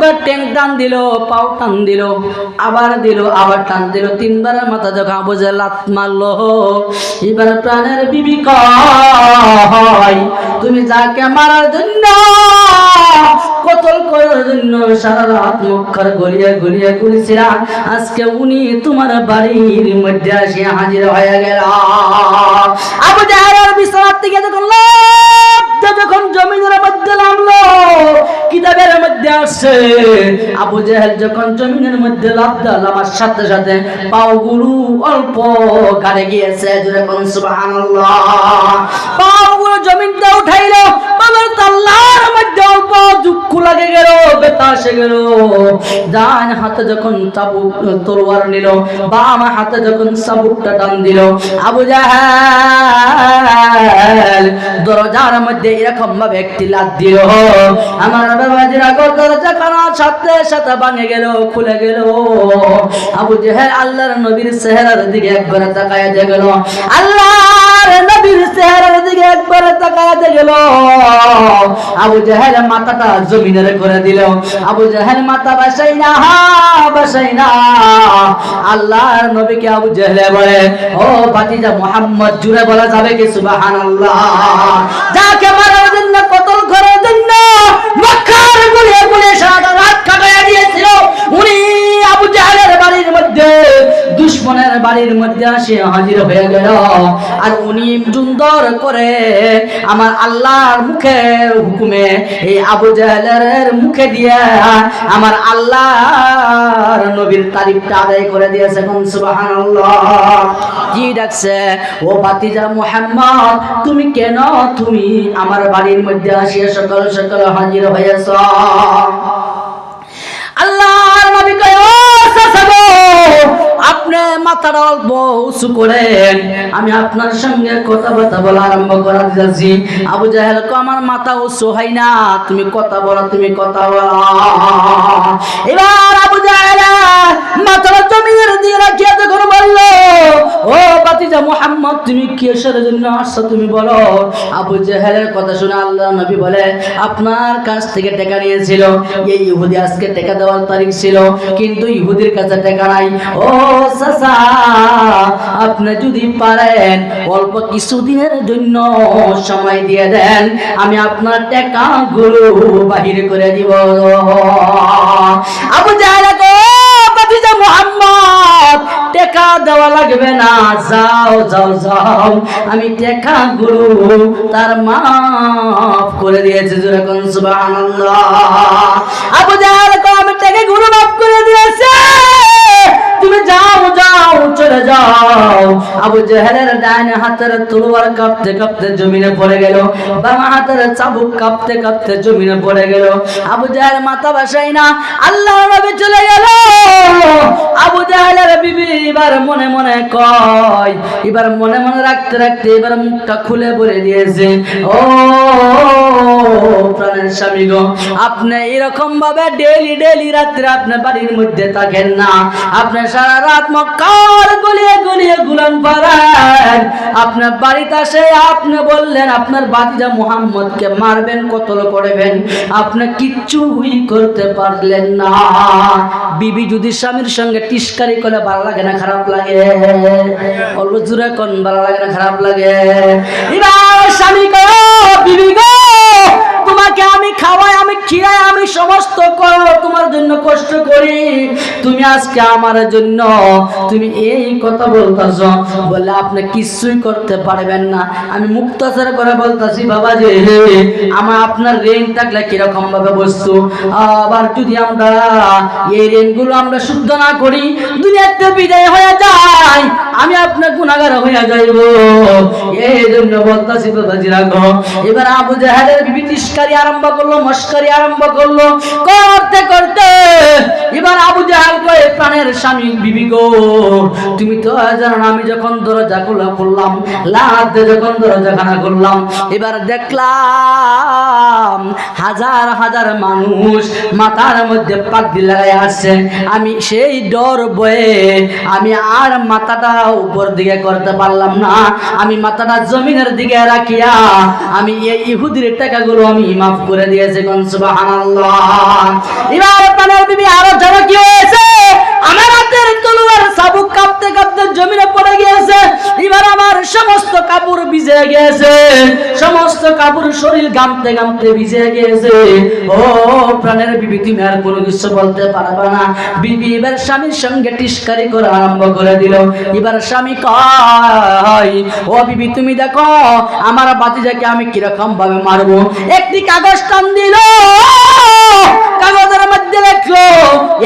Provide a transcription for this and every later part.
করে ট্যাং টান দিল, পাও টান দিল, আবার দিল, আবার টান দিল, তিনবারের মাথা যখন আবু জেহেল লাত মারলো, এবার প্রাণের বিবি কয় তুমি যাকে মারার জন্য কতল করার জন্য সারা রাত মুখর গলিয়ে গলিয়ে ঘুরেছিলাম, আজকে উনি তোমার বাড়ির মধ্যে আসে হাজির হয়ে গেল। আবু জাহেলের বিছানা থেকে যখন জমিনের মধ্যে নামলো, কিতাবের মধ্যে আসছে আবু জেহেল যখন জমিনের মধ্যে লাফ দিল, আমার সাথে সাথে পাগুলো অল্প গাড়ে গিয়েছে, যখন সুবহানাল্লাহ পাগুলো জমিনটা উঠাইলো, বাবার তাল্লার মধ্যে অল্প দুঃখ লাগে গেল, ব্যথা এসে গেল। ডান হাতে যখন চাবুক তলোয়ার নিল, বাম হাতে যখন চাবুকটা টান দিল, আবু জাহেল দরজার মধ্যে এরকম ভাবে একটি লাথ দিল, আমার বাবাজিরা দরজা খানা সাথে সাথে ভাঙে গেল, খুলে গেল। আবু জাহেল আল্লাহর নবীর চেহারার দিকে একবার তাকায় দিয়ে গেল, আল্লাহর নবীর চেহারার দিকে একবার তাকায় দিয়ে গেল। আবু জাহেল মাথাটা জমিনের করে দিল, আবু জাহেল মাথা বাসাই না। আল্লাহর নবীকে আবু জাহেল বলে, ও ভাতিজা মুহাম্মদ, জুড়ে বলা যাবে কি সুবহানাল্লাহ? যাকে মারার জন্য কতল করার জন্য মক্কার গুলিয়ে গুলিয়ে সারা রাত কাটাইয়া দিয়েছিল, উনি আবু জাহেলের বাড়ির মধ্যে, দুশমনের বাড়ির মধ্যে আসে হাজির হয়ে গেল। আর উনি সুন্দর করে আমার আল্লাহর মুখে হুকুমে এই আবু জাহেলের মুখে দিয়ে আমার আল্লাহর নবীর তারিফটা আদায় করে দিয়েছে। সুবহানাল্লাহ। কি ডাকছে, ও ভাতিজা মুহাম্মদ, তুমি কেন তুমি আমার বাড়ির মধ্যে আসিয়া সকাল সকাল হাজির হয়েছ? আল্লাহর নবী কয়, ও সাসাবো, আপনি মাথাটা অল্প উঁচু করেন, আমি আপনার সঙ্গে কথাবার্তা বলা আরম্ভ করা দিয়েছি। আবু জাহেল কয়, আমার মাথা উঁচু হয় না, তুমি কথা বলো, তুমি কথা বলো। এবার আবু জাহেল মাথাটা জমিনের দিয়ে রাখিয়া যখন বললো, ও ভাতিজা মুহাম্মদ, তুমি কিসের জন্য আসছো তুমি বলো। আবু জাহেলের কথা শুনে আল্লাহর নবী বলে, আপনার কাছ থেকে টাকা নিয়েছিল, এই ইহুদি আজকে টাকা দেওয়ার তারিখ ছিল, কিন্তু ইহুদির কাছে টাকা নাই। ও চাচা, আপনি যদি পারেন অল্প কিছুদিনের জন্য সময় দিয়ে দেন, আমি আপনার টাকা গুলো বাহির করে দিব। আবু জাহেল ভাতিজা মুহাম্মদ, টাকা দেওয়া লাগবে না, যাও যাও যাও, আমি টাকা গুলো তার মাফ করে দিয়েছি। যেরকম সুবহানাল্লাহ। আবু জাহেল আমি টাকা গুলো মাফ করে দিয়েছে, তুমি যাও যাও, চলে যাও। আবু জাহেলের ডান হাতের তলোয়ার কাঁপতে কাঁপতে জমিনে পড়ে গেল, বাম হাতের চাবুক কাঁপতে কাঁপতে জমিনে পড়ে গেল। আবু জাহেল মাথা বাসাই না, আল্লাহর নবী চলে গেল। আবু জাহেলের বিবি এবার মনে মনে কয়, এবার মনে মনে রাখতে রাখতে এবার মুখটা খুলে বলে দিয়েছে, ও প্রাণের স্বামী গো, আপনি এরকম ভাবে ডেইলি ডেইলি রাত্রে আপনার বাড়ির মধ্যে থাকেন না, আপনি সারা রাত মক্কার গলিয়ে গলিয়ে গুলাম পাড়ান, আপনার বাড়িতে আসে আপনি বললেন আপনার ভাতিজা মুহাম্মদকে মারবেন, কতল করবেন, আপনি কিচ্ছুই করতে পারলেন না। বিবি যদি স্বামীর সঙ্গে টিস্কারি করে ভালো লাগে না খারাপ লাগে? অল্প জোরে কোন ভালো লাগে না খারাপ লাগে? এবার স্বামী গো, বিবি গো, তোমাকে আমি খাওয়াই, আমি খিরাই, আমি সমস্ত করো তোমার জন্য কষ্ট করি, তুমি আজকে আমার জন্য তুমি এই কথা বলতেছ, বলে আপনি কিছুই করতে পারবেন না। আমি মুক্তাচার করে বলতেছি, বাবা যে আমার আপনার ঋণ থাকলে কিরকম ভাবে বস্তু, আবার যদি আমরা এই ঋণগুলো আমরা শুদ্ধ না করি, দুনিয়াতে বিদায় হয়ে যায়, আমি আপনার গুনাহগার হয়ে যাইব। এই জন্য বলতেছি বাবাজি রাখো। এবার আবু জাহেলের বিবি তিস্কারি আরম্ভ করলো, মস্কারি আরম্ভ করলো, করতে করতে এবার আবু জাহেল কয়, প্রাণের স্বামী বিবি গো, তুমি তো জানো না, আমি যখন দরজা খোলা করলাম, লাদ যখন দরজা খানা করলাম, এবার দেখলাম হাজার হাজার মানুষ মাথার মধ্যে পাগড়ি লাগাই আসছে, আমি সেই ডর বয়ে আমি আর মাথাটা উপর দিকে করতে পারলাম না, আমি মাথাটা জমিনের দিকে রাখিয়া আমি এই ইহুদির টাকাগুলো আমি মাফ করে দিয়েছে। কোন সুবহানাল্লাহ। এবার প্রাণের বিবি আরো জানো কি হয়েছে? আমার হাতের তলোয়ার চাবুক কাঁপতে কাঁপতে জমিনে পড়ে গিয়েছে। এবার আমার সমস্ত কাপড় ভিজে গিয়েছে, সমস্ত কাপড় শরীর ঘামতে ঘামতে ভিজে গিয়েছে। ও প্রাণের বিবি, তুমি আর কোনো কিছু বলতে পারবে না। বিবি এবার স্বামীর সঙ্গে টিস্কারি করা আরম্ভ করে দিল। এবার স্বামী কয়, ও বিবি তুমি দেখো আমার বাতিজাকে আমি কিরকম ভাবে মারবো। একটি কাগজ টান দিল, কাগজের মধ্যে লেখলো,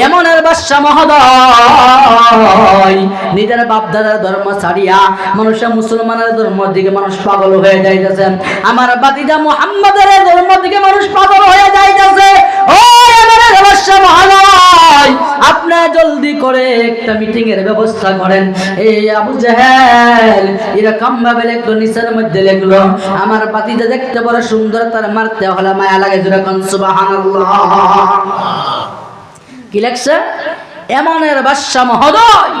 এমনের বাদশা মহোদয় নিজের বাপ দাদার ধর্ম ছাড়িয়া মানুষের মুসলমানের ধর্মের দিকে মানুষ পাগল হয়ে যাইতেছে। আমার বাতিজা মুহাম্মাদের ধর্মের দিকে মানুষ পাগল হয়ে যাইতেছে। ও এমনের বাদশা মহোদয়, আপনি জলদি করে একটা মিটিং এর ব্যবস্থা করেন। এই আবু জাহেল এরকম ভাবে লেখলো, নিচের মধ্যে লেখলো, আমার বাতিজা দেখতে বড় সুন্দর, তার মারতে হলে মায়া লাগে। যেরকম সুবহানাল্লাহ। কি লেখছে? এমনের বাদশা মহোদয়,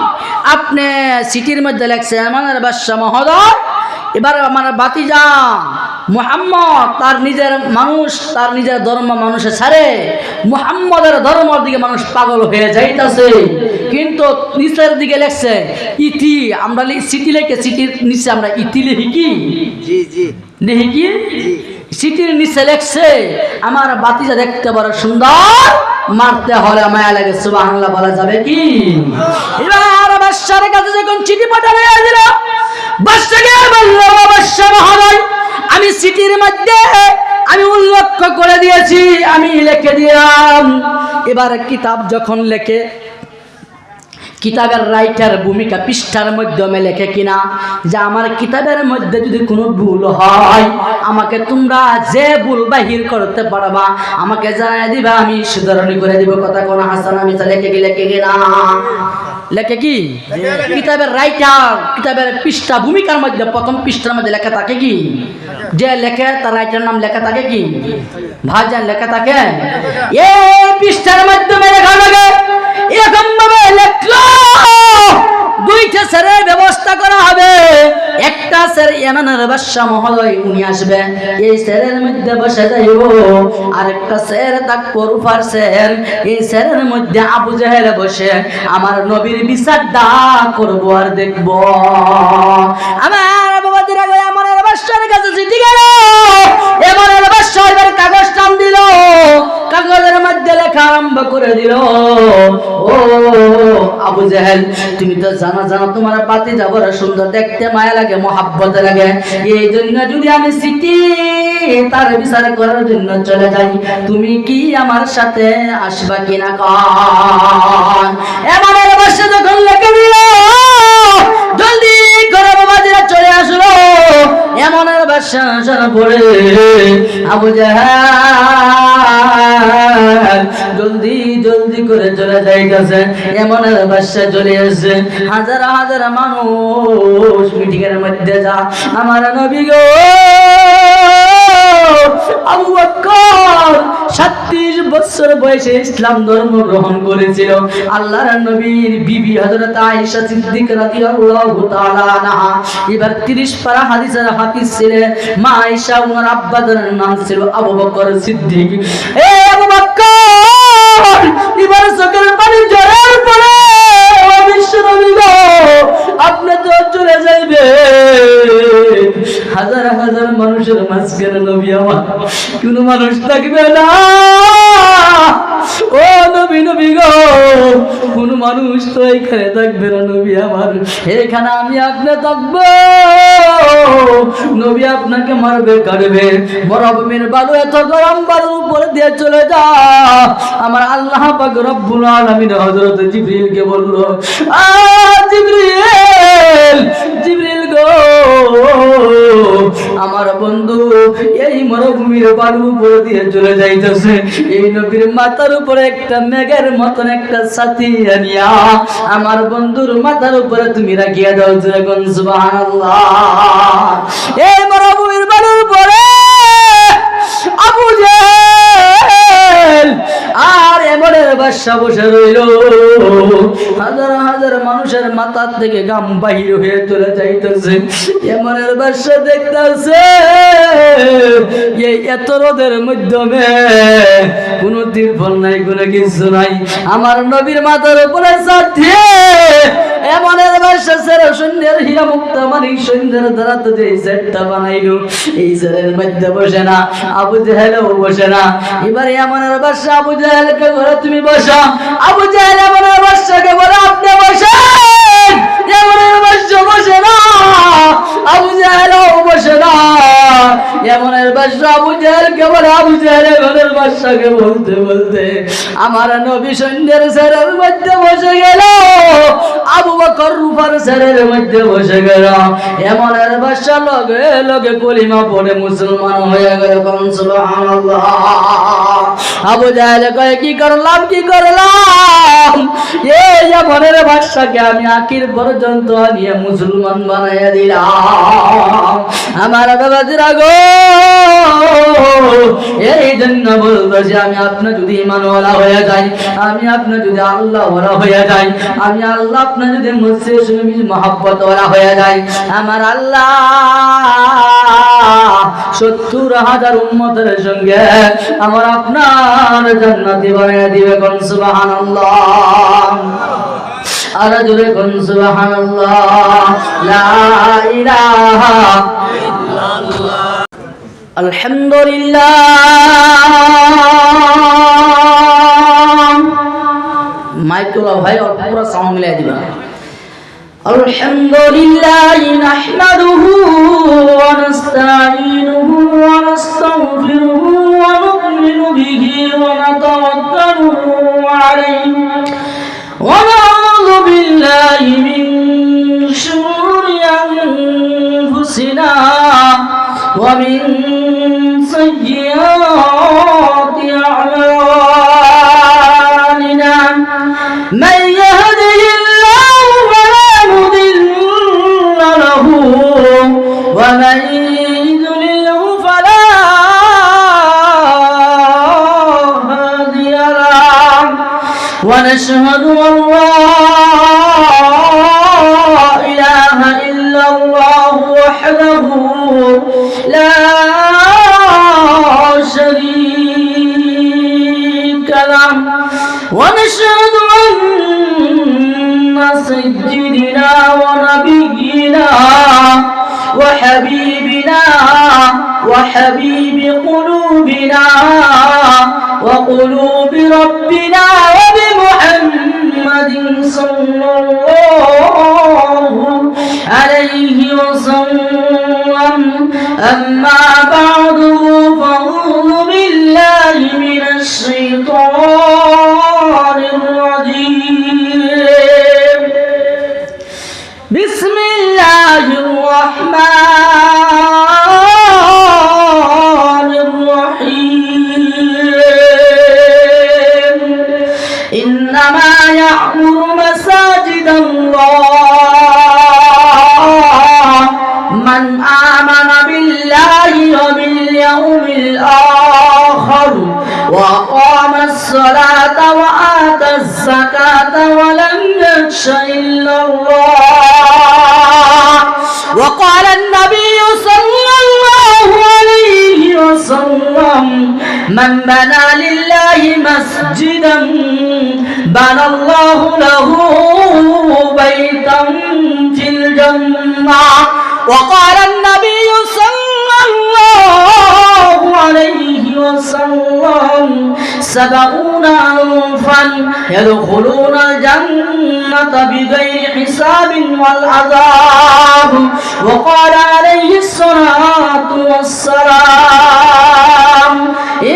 আপনি সিটির মধ্যে লেখছে এমনের বাদশা মহোদয়, এবার আমার বাতিজা মুহাম্মদ তার নিজের মানুষ, তার নিজের ধর্ম মানুষে ছাড়ে মুহাম্মদের ধর্মের দিকে মানুষ পাগল হয়ে যাইতেছে। কিন্তু নিচের দিকে লেখছে ইতি, আমরা সিটি লেখে সিটির নিচে আমরা ইতি লিখি কি? জি জি লিখি কি? সিটির নিচে লেখছে আমার বাতিজা দেখতে বড় সুন্দর, মারতে হলে মায়া লাগে। সুবহানাল্লাহ বলা যাবে কি? এবার বাদশার কাছে যখন চিঠি পাঠানো হয়েছিল, বাদশাকে বলল, বাদশা মহোদয় আমি চিঠির মধ্যে আমি উল্লেখ করে দিয়েছি, আমি লিখে দিলাম। এবার কিতাব যখন লেখে, কিতাবের রাইটার ভূমিকা পৃষ্ঠার মাধ্যমে লেখে কিনা যে আমার কিতাবের মধ্যে যদি কোনো ভুল হয় আমাকে তোমরা যে ভুল বাহির করতে পারবা আমাকে জানাই দিবা, আমি সুধারণী করে দিব। কথা কোন হাসান আমি লেখে কি লেখে কিনা? লেখে কি? কিতাবের রাইটার, কিতাবের পৃষ্ঠা ভূমিকার মধ্যে প্রথম পৃষ্ঠার মধ্যে লেখা থাকে কি? যে লেখে তার রাইটার নাম লেখা থাকে কি? ভাইজান লেখা থাকে এই পৃষ্ঠার মাধ্যমে লেখা লাগে। এরকম ভাবে লেখলো, দুইটা স্যারের ব্যবস্থা করা হবে। একটা স্যার এমনের বাদশা মহোদয় উনি আসবে, এই স্যারের মধ্যে বসে যাইব। আরেকটা স্যার থাকবো রুফার স্যার, এই স্যারের মধ্যে আবু জাহেল বসে আমার নবীর বিচারটা করবো আর দেখবো। আমার বাবাদিরা গো, এমনের বাদশার কাছে চিঠি গেল, এমনের বাদশা এবার কাগজ টান দিল, কাগজের মধ্যে লেখা আরম্ভ করে দিল, ও আবু জাহেল তুমি তো জানো তোমার বাতিজা বড় সুন্দর, দেখতে মায়া লাগে, মহাব্বত লাগে, এই জন্য যদি আমি চিঠি তার বিচার করার জন্য চলে যাই, তুমি কি আমার সাথে আসবা কিনা? কন এমনের বাদশা যখন লিখে দিল, জলদি করে বাবাজিরা চলে আসলো। এমনের বাদশা আসার পরে আবু জাহেল জলদি জলদি করে চলে যাইতেছে। এমনের বাদশা চলে আসছে, হাজার হাজার মানুষ মিটিং এর মধ্যে যা আমার নবী গো আবু বকর 37 বছর বয়সে ইসলাম ধর্ম গ্রহণ করেছিল। আল্লাহর নবীর বিবি হযরত আয়েশা সিদ্দিকা রাদিয়াল্লাহু তাআলা আনহা এবার 30 পারা হাদিসের হাফিজ ছিলেন। মা আয়েশা ওনার আব্বার নাম ছিল আবু বকর সিদ্দিক। এ আবু বকর এবার চোখের পানি ঝরার পরে ও বিশ্বনবী গো আপনি তো চলে যাইবেন, হাজার হাজার মানুষের মাঝখানে নবী আমার কোন মানুষ থাকবে না। ও নবী নবী গো কোন মানুষ তো এখানে থাকবে না নবী আমার, এখানে আমি আপনি থাকবো। নবী আপনাকে মারবে কাটবে, মরুভূমির বালু এত গরম বালুর উপর দিয়ে চলে যা। আমার আল্লাহ পাক রব্বুল আলামিন হযরত জিবরিলকে বলল, জিবরিল জিবরিল গো আমার বন্ধু এই মরুভূমির বালুর উপর দিয়ে চলে যাইতেছে, এই নবীর মাথার উপরে একটা মেঘের মতন একটা ছাতি আনিয়া আমার বন্ধুর মাথার উপরে তুমি রাখিয়া দাও। যেরকম সুবহানাল্লাহ। এই মরুভূমির বালুর উপরে আবু জাহেল আর এমনের বাদশা বসে রইল, হাজার হাজার সমাজের মানুষের মাথা থেকে গাম বাহির হয়ে চলে যাইতেছে। এমনের বাদশা দেখতেছে এই এত রোদের মাধ্যমে কোনো তিরফল নাই, কোনো কিছু নাই, আমার নবীর মাথার উপরে ছাদ দিয়ে এমনের বাদশা সেরা সৈন্যের হীরা মুক্তা মানিক সৈন্যের দ্বারা তো যে সেটটা বানাইলো, এই সেরের মধ্যে বসে না, আবু জেহেলও বসে না। এবারে এমনের বাদশা আবু জেহেলকে বলে তুমি বসো। আবু জেহেল এমনের বাদশাকে বলে আপনি বসেন। এমনের বাদশা বসে না, আবু জেহেলও বসে না। এমনের বাদশা আবু জেহেলকে বলে, আবু জেহেল এমনের বাদশাকে বলতে বলতে আমার নবী সৈন্যের সেরের মধ্যে বসে গেল, আবু বকর রুফার সেরের মধ্যে বসে গেল। এমনের বাদশা লগে লগে কলিমা পড়ে মুসলমান হয়ে গেল। সুবহানাল্লাহ। আবু জেহেল কয় কি করলাম, কি করলাম? এই এমনের বাদশাকে আমি আখির পর্যন্ত নিয়ে মুসলমান বানাইয়া দিলাম। আমার বাবাজিরা গো, এই জন্য বলতেছি আমি আপনি যদি ঈমানওয়ালা হয়ে যাই, আমি আপনি যদি আল্লাহওয়ালা হয়ে যাই, আমি আল্লাহ আপনি যদি মুসলিম মহব্বতওয়ালা হয়ে যাই, আমার আল্লাহ 70,000 উম্মতের সঙ্গে আমার আপনার জান্নাতি বানিয়ে দিবে। কোন সুবহানাল্লাহ। আর জোরে কোন সুবহানাল্লাহ। লা ইলাহা ইল্লাল্লাহ। আলহামদুলিল্লাহ। মাইকলা ভাই আর পুরো সাউন্ড মিলাই দিবা। আলহামদুলিল্লাহ নাহমাদুহু ওয়া নাস্তাঈনুহু ওয়া নাস্তাগফিরুহু ওয়া নু'মিনু বিহি ওয়া নাতাওয়াক্কালু আলাইহি ওয়া নাউযু বিল্লাহি মিন শুরুরি আনফুসিনা ওয়া মিন সাইয়্যাতি আ'মালিনা। মান ইয়াহদিহিল্লাহু ফালা মুদিল্লা লাহু ওয়া মান يضلله فلا هادي له ونشهد أن لا إله إلا الله وحده لا شريك له ونشهد أن سيدنا ونبينا وحبيبنا وحبيب قلوبنا وقلوب ربنا وبمحمد صلى الله عليه وسلم. أما بعد فأعوذ بالله من الشيطان الرجيم. بسم الله الرحمن الرحيم. إنما يعمر مساجد الله من آمن بالله وباليوم الآخر وأقام الصلاة وآتى الزكاة ولم يخش إلا الله. وقال النبي صلى الله عليه وسلم من بنى لله مسجدا بنى الله له بيتا في الجنة. وقال النبي صلى الله عليه وسلم 70 ألفا يدخلون الجنة بغير حساب والعذاب. وقال عليه الصلاة والسلام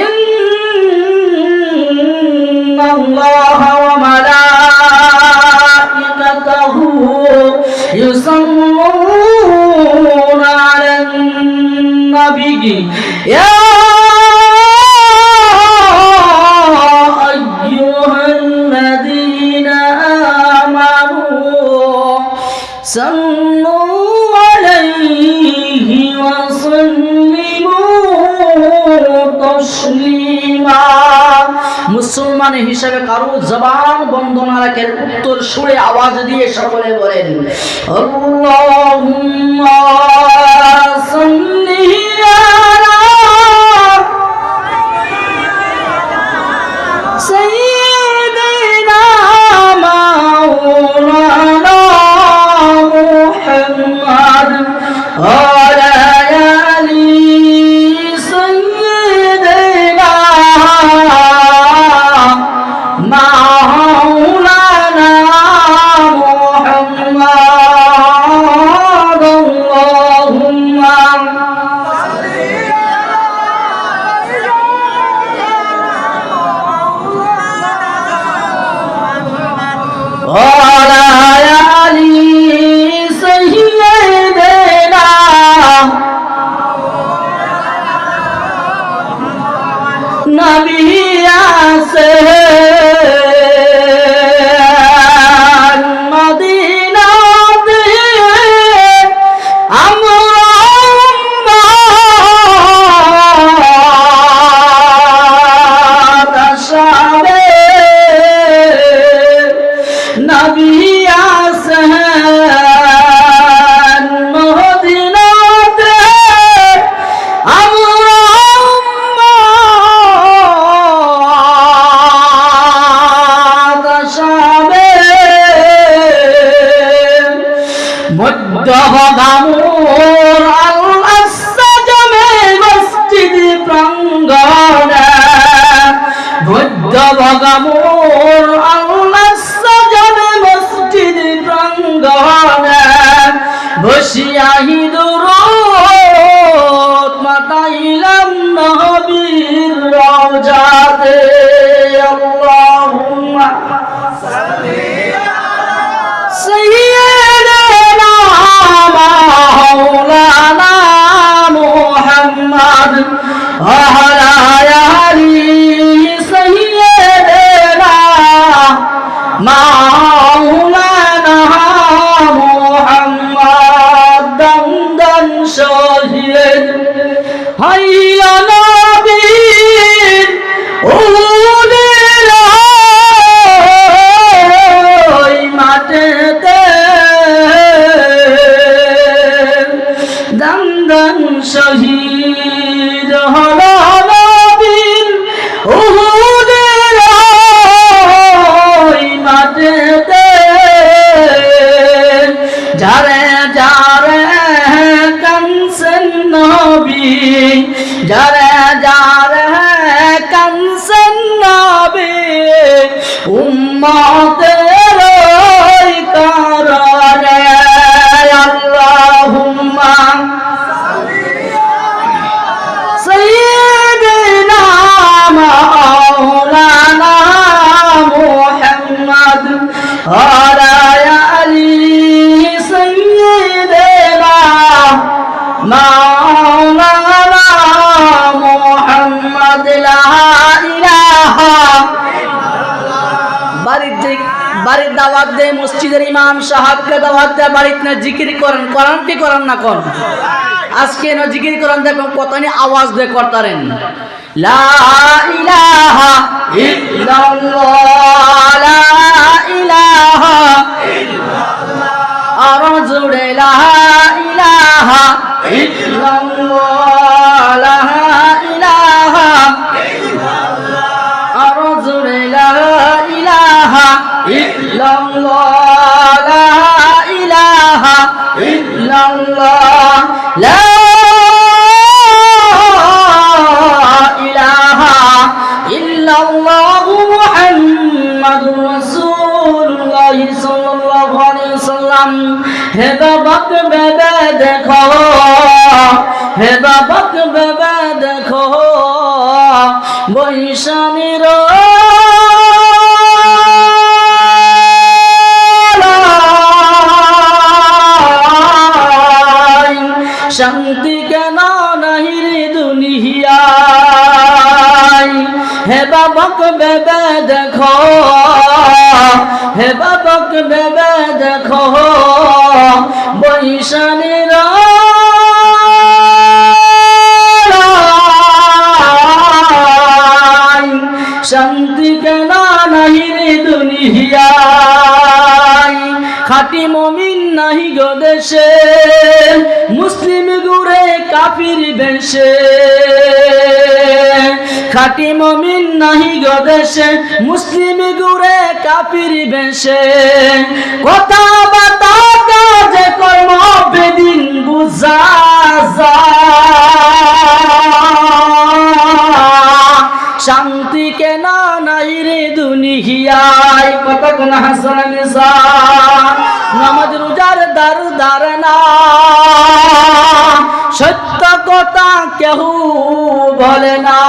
إن الله وملائكته يصلون على النبي يا أيها الذين آمنوا صلوا عليه وسلموا تسليما. মুসলমান হিসেবে কারো জবান বন্ধ না রাখে উত্তর সুরে আওয়াজ দিয়ে সকলে বলেন আল্লাহুম্মা সাল্লি আলা সাইয়্যিদিনা মাওলানা মুহাম্মদ ওয়া আলি সাইয়্যিদিনা মাওলানা মুহাম্মদ আল্লাহুম্মা وعلى آل سيدنا نبي আসেন মদিনাতে আমরা উম্মত আশাবে নবী আসেন মদিনাতে আমরা উম্মত আশাবে মধ্যগামুর আল্লাহ সাজামে মসজিদ প্রাঙ্গণে মধ্যগামুর আল্লাহ সাজামে মসজিদ প্রাঙ্গণে বসিয়াহি দুরূদ মাতাইলাম নবীর রওজাতে আল্লাহুম্মা سيدنا مولانا محمد وعلى آل سيدنا مولانا محمد دندن شهيد هيا نبيل শহীদ হলো নবীর উহুদের ওই মাটিতে যারে যারে কানছেন নবী যারে যারে কানছেন নবী উম্মতের ওই কারণে আল্লাহুম্মা سيدنا مولانا محمد وعلى آل سيدنا مولانا محمد لا إله বাড়ির দাওয়াত দে মসজিদের ইমাম সাহেবকে দাওয়াত দে বাড়িতে না জিকির করেন কোরআন কি করেন না কোন আজকে না জিকির করেন দেখো কতনি আওয়াজ দে করতারেন লা ইলাহা ইল্লাল্লাহ লা ইলাহা ইল্লাল্লাহ আর জুড়ে লা ইলাহা ইল্লাল্লাহ লা ইলাহা ইল্লাল্লাহ আর জুড়ে লা ইলাহা ইল্লাল্লাহ লা ইলাহা ইল্লাল্লাহ লা ইলাহা ইল্লাল্লাহ মুহাম্মাদুর রাসূলুল্লাহ সাল্লাল্লাহু আলাইহি ওয়াসাল্লাম হে বাবাক বেবে দেখো হে বাবাক বেবে দেখো বৈশানীর শান্তি কেন নাহি দুনিয়ায় হে বাবাক বেবে দেখো হে বাবাক বেবে দেখো বৈশানীর শান্তি কেন নাহি রে দুনিয়ায় খাঁটি মুমিন নাহি গো দেশে মুসলিম ঘুরে কাফির বেশে খাঁটি মুমিন নাহি গো দেশে মুসলিম ঘুরে কাফির বেশে কথা বার্তা কাজে কর্ম বেদিন বুঝা শান্তি কেন নাই রে দুনিয়ায় কত কোন হাসান নিসা নামাজ রোজার দার দারনা সত্য কথা কেউ বলে না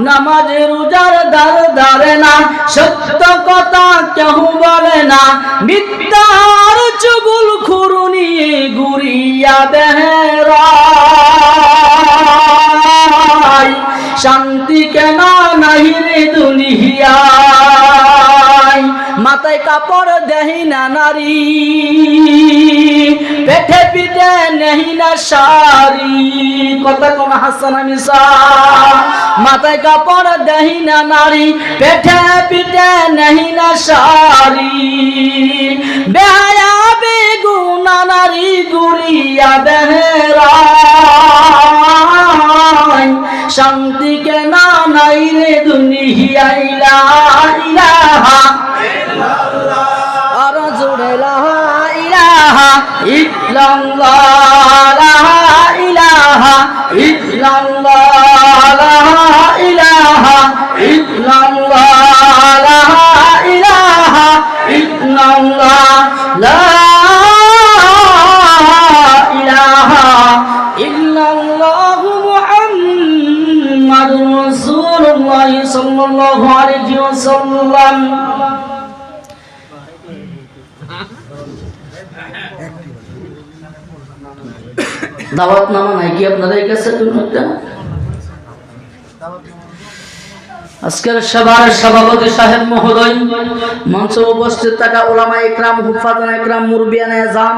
নামাজ রোজার দার দারনা সত্য কথা কেউ বলে না মিথ্যার চুগুল খুরুনি গুরিয়া বেহরা শান্তি কেন নাহি রে দুনিয়ায় মাথায় কাপড় দেহি না নারী পেটে পিঠে নেহি না শাড়ি কথা কোন হাসান মিসা মাথায় কাপড় দেহি না নারী পেটে পিঠে নেহি না শাড়ি বেহায়া বেগুনা নারী গুরিয়া বেহেরা শান্তি কেন নাই রে দুনিয়ায় লা ইলাহা ইল্লাল্লাহ আর জোরে লা ইলাহা ইল্লাল্লাহ লা ইলাহা ইল্লাল্লাহ লা ইলাহা ইল্লাল্লাহ লা ইলাহা ইল্লাল্লাহ লা ইলাহা ইল্লাল্লাহ রাসূলুল্লাহ সাল্লাল্লাহু আলাইহি ওয়াসাল্লাম দাওয়াত নামা নাই কি আপনাদের কাছে কোনটা আজকের সভার সভাপতি সাহেব মহোদয় মঞ্চে উপস্থিত থাকা উলামা ইকরাম হুফাজান ইকরাম মুরবিয়ান আযম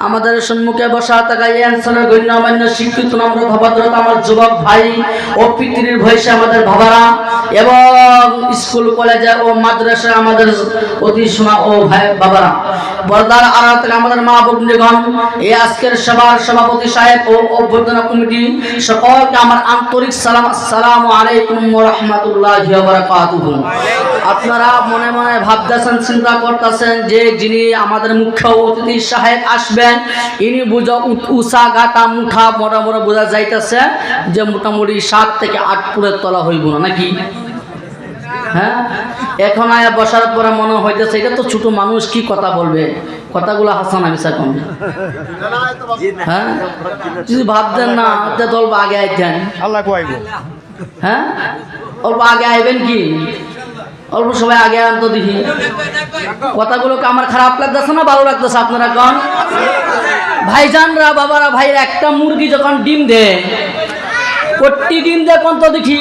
আমাদের সম্মুখে বসা থাকা এই অঞ্চলের গণ্যমান্য শিক্ষিত নম্র ভদ্রতা আমার যুবক ভাই ও পিতৃর বয়সে আমাদের বাবারা এবং স্কুল কলেজে ও মাদ্রাসায় আমাদের অতিসমা ও ভাই বাবারা বর্দার আড়াল থেকে আমাদের মা বোনগণ এই আজকের সভার সভাপতি সাহেব ও অভ্যর্থনা কমিটি সকলকে আমার আন্তরিক সালাম আসসালামু আলাইকুম ওয়া রাহমাতুল্লাহি ওয়া বারাকাতুহু আপনারা মনে মনে ভাবতেছেন চিন্তা করতেছেন যে যিনি আমাদের মুখ্য অতিথি সাহেব আসবেন ইনি বুঝা উষা গাটা মুঠা মোটামুটি বোঝা যাইতেছে যে মোটামুটি 7 থেকে 8 ফুটের তলা হইব না নাকি হ্যাঁ এখন আয়া বসার পরে মনে হইতেছে এটা তো ছোট মানুষ কি কথা বলবে কথাগুলো হাসান আমিসা কম হ্যাঁ যদি ভাবতেন না তো অল্প আগে আইতেন আল্লাহ কইব হ্যাঁ অল্প আগে আইবেন কি অল্প সবাই আগে আনতো দেখি কথাগুলোকে আমার খারাপ লাগতেছে না ভালো লাগতেছে আপনারা কোন ভাইজানরা বাবারা ভাই একটা মুরগি যখন ডিম দেয় কোটি ডিম দেয় কোন তো দেখি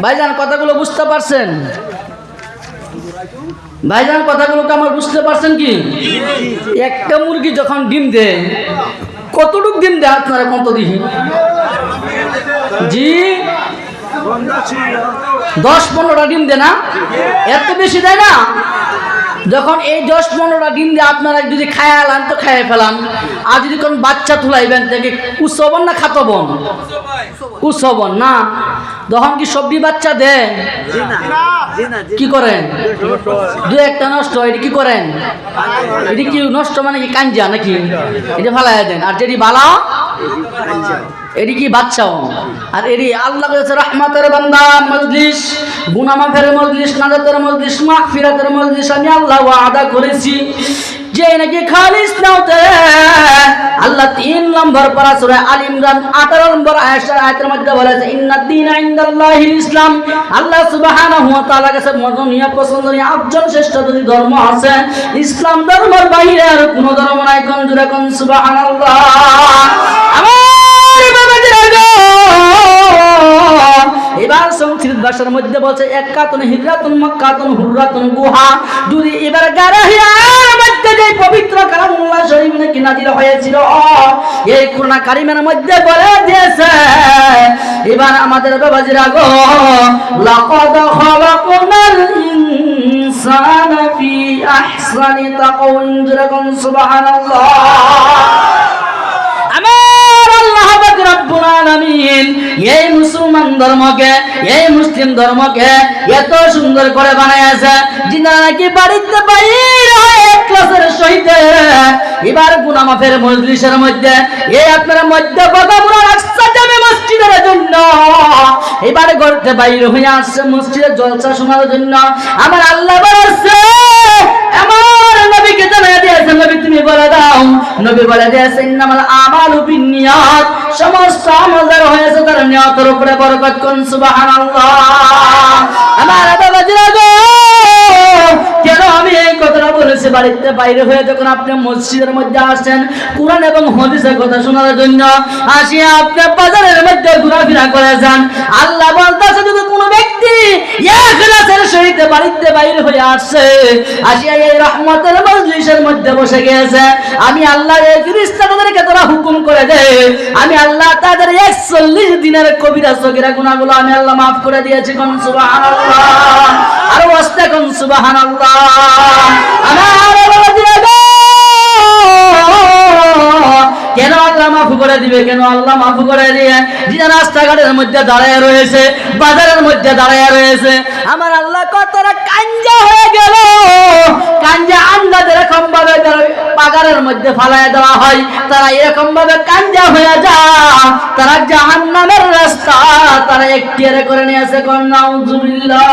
ভাইজান কথাগুলো বুঝতে পারছেন ভাইজান কথাগুলোকে আমার বুঝতে পারছেন কি একটা মুরগি যখন ডিম দেয় কতটুক ডিম দেয় আপনারা কোন তো দেখি জি 10-15টা ডিম দেয় না এত বেশি দেয় না যখন এই 10-15টা ডিম দিয়ে আপনারা যদি খায়ালান তো খাইয়ে ফেলান আর যদি কোন বাচ্চা তুলাইবেন দেখে কুসবন না খাতবন কুসবন না তখন কি সবজি বাচ্চা দেন কি করেন দুই একটা নষ্ট এটি কি করেন এটি কি নষ্ট মানে কি কাঞ্জা নাকি এটা ফালাই দেন আর যেটি ভালো এটি কি বাচ্চাও আর এটি আল্লাহ কাছে রহমতের বান্দা মজলিস গুনাহ মাফের মজলিস নাজাতের মজলিস মাগফিরাতের মজলিস আমি আল্লাহ ওয়াদা করেছি যে নাকি খালিস নাওতে আল্লাহ 3 নম্বর পারা সূরা আল ইমরান 18 নম্বর আয়াতের মধ্যে বলেছে ইন্নাদ দীনা ইনদাল্লাহিল ইসলাম আল্লাহ সুবহানাহু ওয়া তাআলা কাছে মনোনীয় পছন্দনীয় আফজল শ্রেষ্ঠ যদি ধর্ম আছে ইসলাম ধর্মের বাইরে আর কোনো ধর্ম নাই কোন জোরে কোন সুবহানাল্লাহ আমার বাবা এবার সংস্কৃত ভাষার মধ্যে বলছে একাতুন হিজরাতুন মক্কাতুন হুররাতুন গুহা। যদি এবার গারাহিয়ার মধ্যে যে পবিত্র কালামুল্লাহ শরীফ নাকি নাযিল হয়েছিল এই কোরআন কারীমের মধ্যে বলে দিয়েছে এবার আমাদের বাবাজিরা গো লাকাদ খালাকনাল ইনসানা ফি আহসানি তাকওয়িম সুবহানাল্লাহ। আমার আল্লাহ পাক রব্বুল আলামিন এই মুসলমান ধর্মকে এই মুসলিম ধর্মকে এত সুন্দর করে বানাইছে যিনারা নাকি বাড়িতে বাইরে হয় ক্লাসের সহিত এবার গুনাহ মাফের মজলিসের মধ্যে এই আপনারা মধ্যে বগাবুরা রাস্তা যাবে মসজিদের জন্য এবার ঘরতে বাইরে হয়ে আসছে মসজিদের জলসা শোনার জন্য। আমার আল্লাহ বলেছে আমার নবীকে জানিয়ে দিয়েছে নবী তুমি বলে দাও। নবী বলে দিয়েছে ইন্নামাল আমালু বিন্নিয়াত সমস্ত আমল যার হয়েছে তার নিয়তের উপরে বরকত কোন সুবহানাল্লাহ। আমার বাবাজিরা গো কেন আমি এই কথাটা বলেছি বাড়িতে বাইরে হয়ে যখন আপনি মসজিদের মধ্যে আসছেন কোরআন এবং হাদিসের কথা শোনার জন্য আসিয়া আপনি বাজারের মধ্যে ঘোরাফেরা করে যান আল্লাহ বলতেছে যদি কোনো ব্যক্তি ইখলাসের সহিত বাড়িতে বাইরে হয়ে আসছে আসিয়া এই রহমতের মজলিসের মধ্যে বসে গেছে আমি আল্লাহ এই ফেরেশতাদেরকে তারা হুকুম করে দেয় আমি আল্লাহ তাদের 41 দিনের কবিরা সগীরা গুনাহগুলো আমি আল্লাহ maaf করে দিয়েছি কোন সুবহানাল্লাহ। আর ওয়াস্তে কোন সুবহানাল্লাহ। আমার বাবাজিরা গো কেন আল্লাহ মাফ করে দিবে কেন আল্লাহ মাফ করে দিয়ে যিনি রাস্তাঘাটের মধ্যে দাঁড়ায় রয়েছে বাজারের মধ্যে দাঁড়ায় রয়েছে আমার আল্লাহ কতটা কাঞ্জা হয়ে গেল কাঞ্জা আন্দাজ এরকম ভাবে পাগারের মধ্যে ফালায় দেওয়া হয় তারা এরকম ভাবে কাঞ্জা হয়ে যায় তারা জাহান্নামের রাস্তা তারা একটিয়ারে করে নিয়েছে কোন নাউজুবিল্লাহ।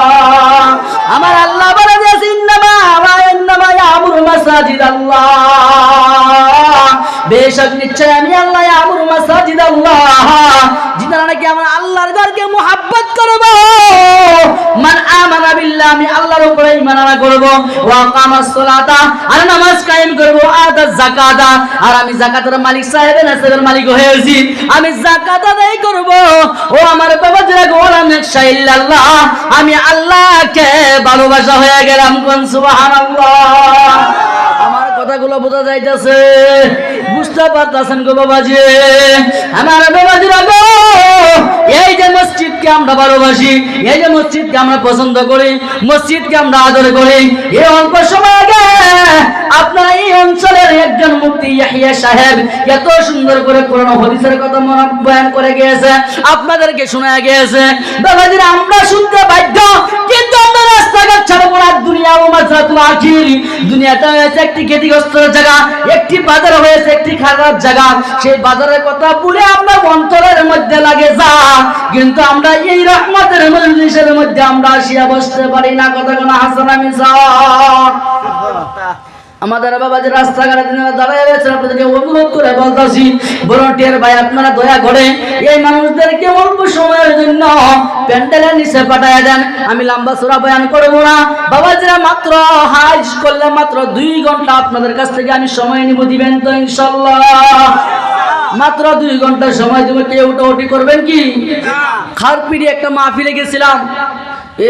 আমার আল্লাহ বলে দিয়েছে ইন্নামা ইয়ামুরু মাসাজিদাল্লাহ বেশক নিশ্চয় আমি আল্লাহ ইয়ামুরু মাসাজিদাল্লাহ যিনারা নাকি আমার আল্লাহর ঘরকে মুহাব্বত করব মান আমানা বিল্লাহ আমি আল্লাহর উপরে ঈমান আনা করব ওয়া কামাস সালাতা আর নামাজ কায়েম করব আদা যাকাতা আর আমি যাকাতের মালিক সাহেব নাসেবের মালিক হয়েছি আমি যাকাত আদায় করব ও আমার বাবাজিরা গোলাম ইল্লাল্লাহ আমি আল্লাহকে ভালোবাসা হয়ে গেলাম কোন সুবহানাল্লাহ। আমার কথাগুলো বোঝা যাইতেছে বুঝতে পারতেছেন গো বাবাজি আমার বাবাজিরা গো এই যে মসজিদকে আমরা ভালোবাসি এই যে মসজিদকে আমরা পছন্দ করি মসজিদকে আমরা আদর করি এই অল্প সময় আগে আপনার এই অঞ্চলের একজন মুফতি ইয়াহিয়া সাহেব এত সুন্দর করে কোরআন ও হাদিসের কথা বয়ান করে গিয়েছে আপনাদেরকে শোনায়া গিয়েছে বাবাজিরা আমরা শুনতে বাধ্য কিন্তু আমরা রাস্তাঘাট ছাড়বো না দুনিয়া ও মাসরাতুল আখির দুনিয়াটা হয়েছে একটি ক্ষতিগ্রস্ত জায়গা একটি বাজার হয়েছে একটি খারাপ জায়গা সেই বাজারের কথা বলে আমরা অন্তরের মধ্যে লাগে যা কিন্তু আমরা এই রহমতের মজলিসের মধ্যে আমরা আসিয়া বসতে পারি না কথা কোন হাসানা মিসা আমাদের বাবাজি রাস্তাঘাটে দাঁড়ায় রয়েছে আপনাদেরকে অনুরোধ করে বলতেছি ভলান্টিয়ার ভাই আপনারা দয়া করে এই মানুষদেরকে অল্প সময়ের জন্য প্যান্ডেলের নিচে পাঠায় দেন আমি লম্বা চূড়া বয়ান করবো না বাবাজিরা মাত্র হাজ করলে মাত্র 2 ঘন্টা আপনাদের কাছ থেকে আমি সময় নিব দিবেন তো ইনশাআল্লাহ মাত্র 2 ঘন্টা সময় দেব কেউ ওটি করবেন কি খারপিড়ি একটা মাহফিলে গেছিলাম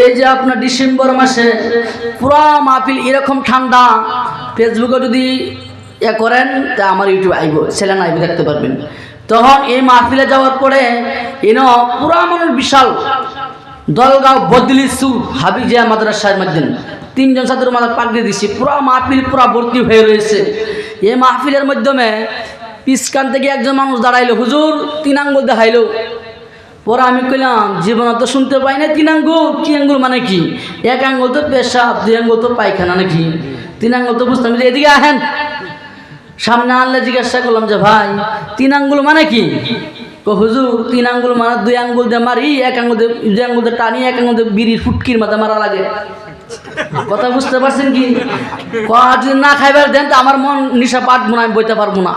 এই যে আপনার ডিসেম্বর মাসে পুরো মাহফিল এরকম ঠান্ডা ফেসবুকে যদি করেন তা আমার ইউটিউবে আইব ছেলে আইব দেখতে পারবেন তখন এই মাহফিলে যাওয়ার পরে পুরো মানুষ বিশাল দলগাঁও বদলিসু হাবিজিয়া মাদ্রাসার মধ্যে 3 জন ছাত্র মাথা পাক দিয়ে দিচ্ছি পুরো মাহফিল পুরো ভর্তি হয়ে রয়েছে এই মাহফিলের মাধ্যমে পিছকান থেকে একজন মানুষ দাঁড়াইলো হুজুর 3 আঙ্গুল দেখাইলো পরে আমি কইলাম জীবন তো শুনতে পাই না 3 আঙ্গুল কি আঙ্গুল মানে কি 1 আঙ্গুল তো পেশাব 2 আঙ্গুল তো পায়খানা নাকি 3 আঙ্গুল তো বুঝতাম যে এদিকে আহেন সামনে আনলে জিজ্ঞাসা করলাম যে ভাই 3 আঙ্গুল মানে কি হুজুর 3 আঙ্গুল মানে 2 আঙ্গুল দিয়ে মারি 1 আঙ্গুল দিয়ে 2 আঙ্গুল দিয়ে টানি 1 আঙ্গুল দিয়ে বিড়ির ফুটকির মাথা মারা লাগে কথা বুঝতে পারছেন কি যদি না খাইবার দেন তো আমার মন নিশা পাঠবো না আমি বইতে পারবো না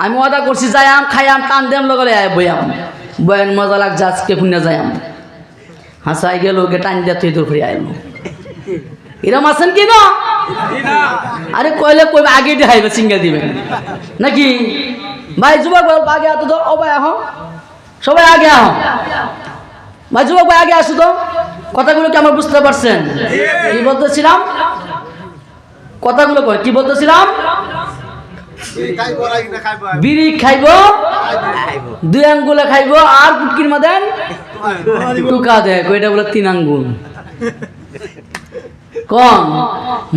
আমি ওয়াদা করছি যাইয়াম খাইয়াম টান দেম লগলে বইয়াম বয়ান মজা লাগছে আজকে পুণ্য যাইয়াম হাসাই গেল ওকে টান দিয়ে তুই তো ফিরে আইলো এরম আছেন কি না আরে কইলে কইবে আগে দেখাইবে সিঙ্গা দিবেন নাকি ভাই যুবক আগে এত তো ও ভাই আহ সবাই আগে আহ ভাই যুবক ভাই আগে আসো তো, কথাগুলো কি আমরা বুঝতে পারছেন? কি বলতেছিলাম? কথাগুলো কি বলতেছিলাম? বিড়ি খাইব, 2 আঙ্গুলে খাইব, আর পুটকির মাদেন টুকা দেয়, কয়টা বলে 3 আঙ্গুল। কম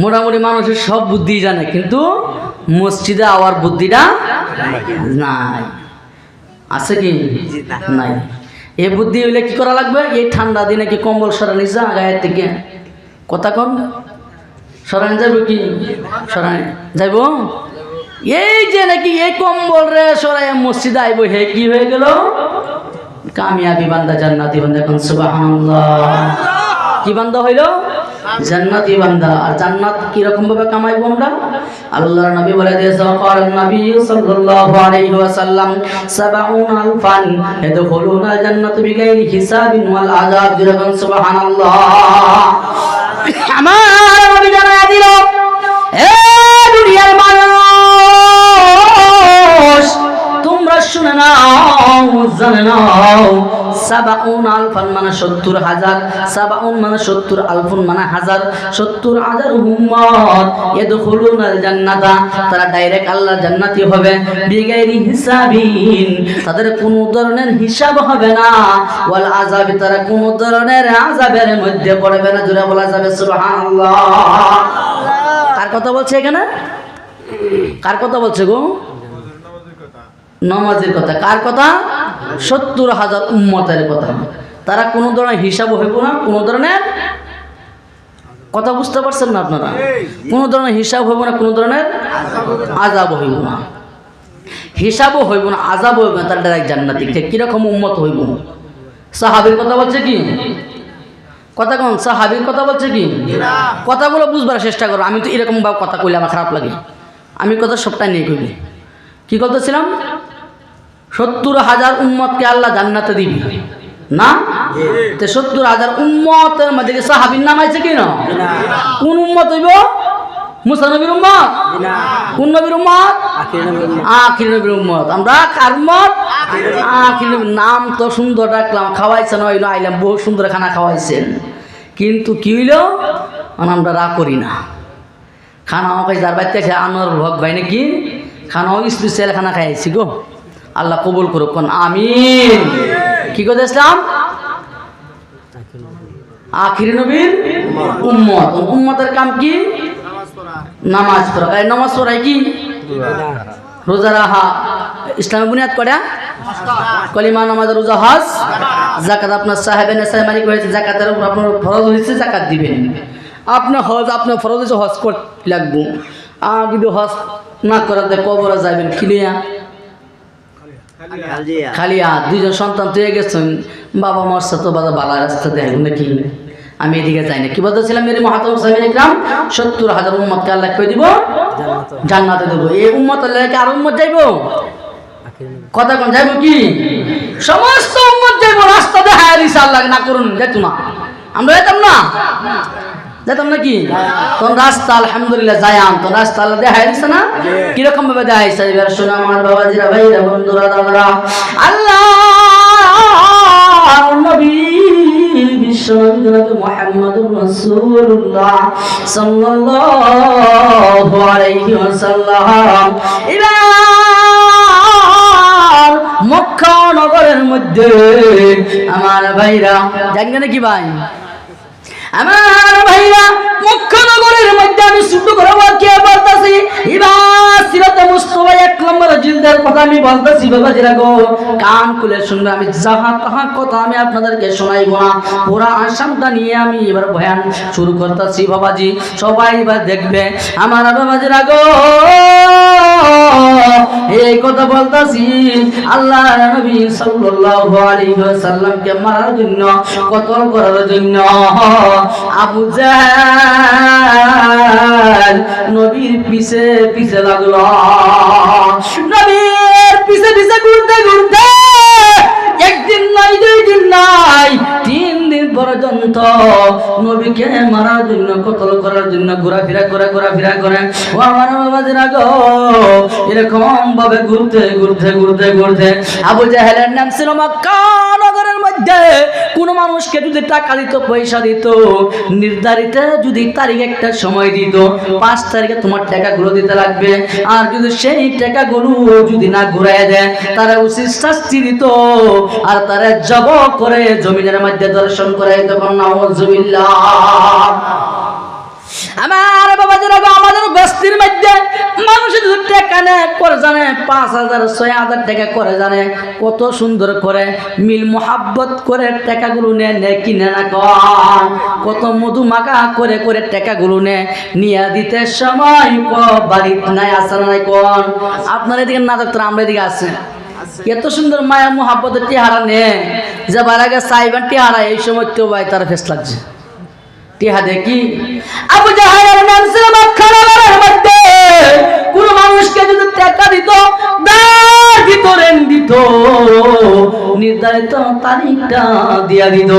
মোটামুটি মানুষের সব বুদ্ধি জানে, কিন্তু মসজিদে আওয়ার বুদ্ধিটা নাই। আছে কি নাই? এই বুদ্ধি হইলে কি করা লাগবে? এই ঠান্ডা দিনে কি কম্বল সরানি যা গায়ের থেকে? কথা কম সরানি যাইব কি? সরানি যাইব? এই যে নাকি এই কম্বল রে সরাই মসজিদে আইব, হে কি হয়ে গেল? কামিয়াবি বান্দা, জান্নাতি বান্দা। কোন সুবহানাল্লাহ। কি বান্দা হইল? জান্নাতি বান্দা। আর জান্নাত কি রকম ভাবে কামাইবো আমরা? আল্লাহর নবী বলে দিয়েছেন, ক্বালান নবী সাল্লাল্লাহু আলাইহি ওয়াসাল্লাম 70 আলফান ইয়াদখুলুনা জান্নাত বিগাইরি হিসাবিন ওয়াল আযাব। যেরকম সুবহানাল্লাহ। আমার নবী জানায়া দিল, এ দুনিয়ার মানুষ তোমরা শুনে নাও, জানে নাও, 70 আলফান মানে 70,000, 70 মানে 70 আলফুন মানে 1000, 70,000 উম্মত ইয়াদখুলুনাল জান্নাতা, তারা ডাইরেক্ট আল্লাহর জান্নাতি হবে। বিগাইরি হিসাবিন, তাদের কোনো ধরনের হিসাব হবে না। ওয়াল আযাব, তারা কোনো ধরনের আযাবের মধ্যে পড়বে না। জোরে বলা যাবে সুবহানাল্লাহ। কার কথা বলছে এখানে? কার কথা বলছে গো? নামাজের কথা। কার কথা? 70,000 উম্মতের কথা। তারা কোনো ধরনের হিসাব হইব না, কোনো ধরনের, কথা বুঝতে পারছেন না আপনারা? কোনো ধরনের হিসাব হইব না, কোনো ধরনের আযাব হইব না। হিসাবও হইব না, আযাব হইব না, তার ডাইরেক্ট জান্নাতি। কিরকম উম্মত হইব? সাহাবীর কথা বলছে কি? কথা কোন? সাহাবীর কথা বলছে কি? কথাগুলো বুঝবার চেষ্টা করো। আমি তো এরকম ভাবে কথা কইলে আমার খারাপ লাগে। আমি কথা সবটাই নিয়ে কইবি। কি করতেছিলাম? 70,000 উম্মতকে আল্লাহ জান্নাতে দিবি না? 70,000 উম্মতের মধ্যে কি সাহাবীর নাম আছে কি না? কোন উম্মত হইব? মুসা নবীর উম্মত? কোন নবীর উম্মত? আখির নবীর উম্মত। আমরা কার উম্মত? আখির নবীর। নাম তো সুন্দর রাখলাম, খাওয়াইছেন, হইলো আইলাম, বহু সুন্দর খানা খাওয়াইছেন, কিন্তু কি হইল? আমরা রাগ করি না। খানা আমাকে যার বাড়িতে আছে আনোয়ার ভগ ভাই নাকি খানাও স্পেশাল খানা খাইছি গো। আল্লাহ কবুল করুক, কোন আমিন। কি কথা ইসলাম? আখির নবীর উম্মত। উম্মতের কাম কি? নামাজ পড়া। নামাজ পড়াই কি? রোজা রাখা। ইসলামের বুনিয়াদ করা কলিমা, নামাজ, রোজা, হজ, যাকাত। আপনার সাহেবে নেশায় মালিক হয়েছে, যাকাতের উপর আপনার ফরজ হয়েছে, যাকাত দিবেন। আপনার হজ, আপনার ফরজ হয়েছে, হজ করতে লাগবো। আর যদি হজ না করাতে কবরে যাবেন খিলিয়া খালিয়া। 2জন সন্তান তুই গেছেন, বাবা মরছে তো বাবা বালা রাস্তা দেয় নাকি? আমি এদিকে যাই না। কি বলতেছিলাম? মেরে মহাত্মা সাহেব ইকরাম 70,000 উম্মতকে আল্লাহ কই দিব? জান্নাতে দেব। এই উম্মত আল্লাহকে আর উম্মত যাইব? কথা কোন যাইব কি? সমস্ত উম্মত যাইব। রাস্তা দেখায় দিছে আল্লাহ, না করুন যেত না, আমরা যেতাম না, যেতাম নাকি? তোর রাস্তা আলহামদুলিল্লাহ যায়াম, তোর রাস্তা আল্লাহ দেখায় দিছে না? কিরকম ভাবে দেখাইছে? এবার শোনা আমার বাবাজিরা, ভাইরা, বন্ধুরা, দাদারা, আল্লাহ নবী বিশ্বনবী মুহাম্মদুর রাসূলুল্লাহ সাল্লাল্লাহু আলাইহি ওয়াসাল্লাম এবার মক্কা নগরের মধ্যে আমার ভাইরা জানেন নাকি ভাই? আমার ভাইরা মক্কা নগরের মধ্যে আমি ছোট করে কে বলতাছি, এবার সিরাতে মুস্তাফা 1 নম্বর জিলদের কথা আমি বলতাছি। বাবা জিরা গো, কান খুলে শুনবে। আমি যাহা তাহা কথা আমি আপনাদেরকে শোনাইব না। পুরা আসামটা নিয়ে আমি এবার বয়ান শুরু করতেছি বাবাজি, সবাই এবার দেখবে। আমার বাবা জিরা গো, এই কথা বলতাছি আল্লাহ নবী সাল্লাল্লাহু আলাইহি ওয়াসাল্লামকে মারার জন্য, কতল করার জন্য আবু জাহল নবীর পিছে পিছে লাগলো। নবীর পিছে পিছে ঘুরতে ঘুরতে একদিন নাই, 2 দিন নাই, 3 দিন পর্যন্ত নবীকে মারার জন্য, কতল করার জন্য ঘোরাফেরা করে ও আমার বাবাজিরা গো, এরকম ভাবে ঘুরতে ঘুরতে ঘুরতে ঘুরতে আবু জাহেলের নাম ছিল মক্কা নগরের মধ্যে মধ্যে কোন মানুষকে যদি টাকা দিত, পয়সা দিত, নির্ধারিত যদি তারিখ একটা সময় দিত, 5 তারিখে তোমার টাকাগুলো দিতে লাগবে, আর যদি সেই টাকাগুলো যদি না ঘুরাই দেয় তারা উচিত শাস্তি দিত, আর তারা জব করে জমিনের মধ্যে দর্শন করে। তখন নাউযুবিল্লাহ। আমার বাবা যারা আমাদের বস্তির মধ্যে মানুষের টাকা নেয় করে জানে 5,000 6,000 টাকা করে জানে কত সুন্দর করে মিল মোহাব্বত করে টাকাগুলো নেয় কিনে না কত মধু মাখা করে করে টাকাগুলো নিয়ে দিতে সময় বাড়িতে নাই আসে নাই কোন আপনার এদিকে না দেখতে আমরা এদিকে আছে এত সুন্দর মায়া মোহাব্বতের টিহারা নে যে বারাগে সাইবান টিহারা এই সময় তো ভাই তার ফেস লাগছে টিহা দেখি আবু জাহেলের নাম ছিল মক্কার মধ্যে কোন মানুষকে যদি টাকা দিত দিত নির্ধারিত তারিখটা দিয়া দিত,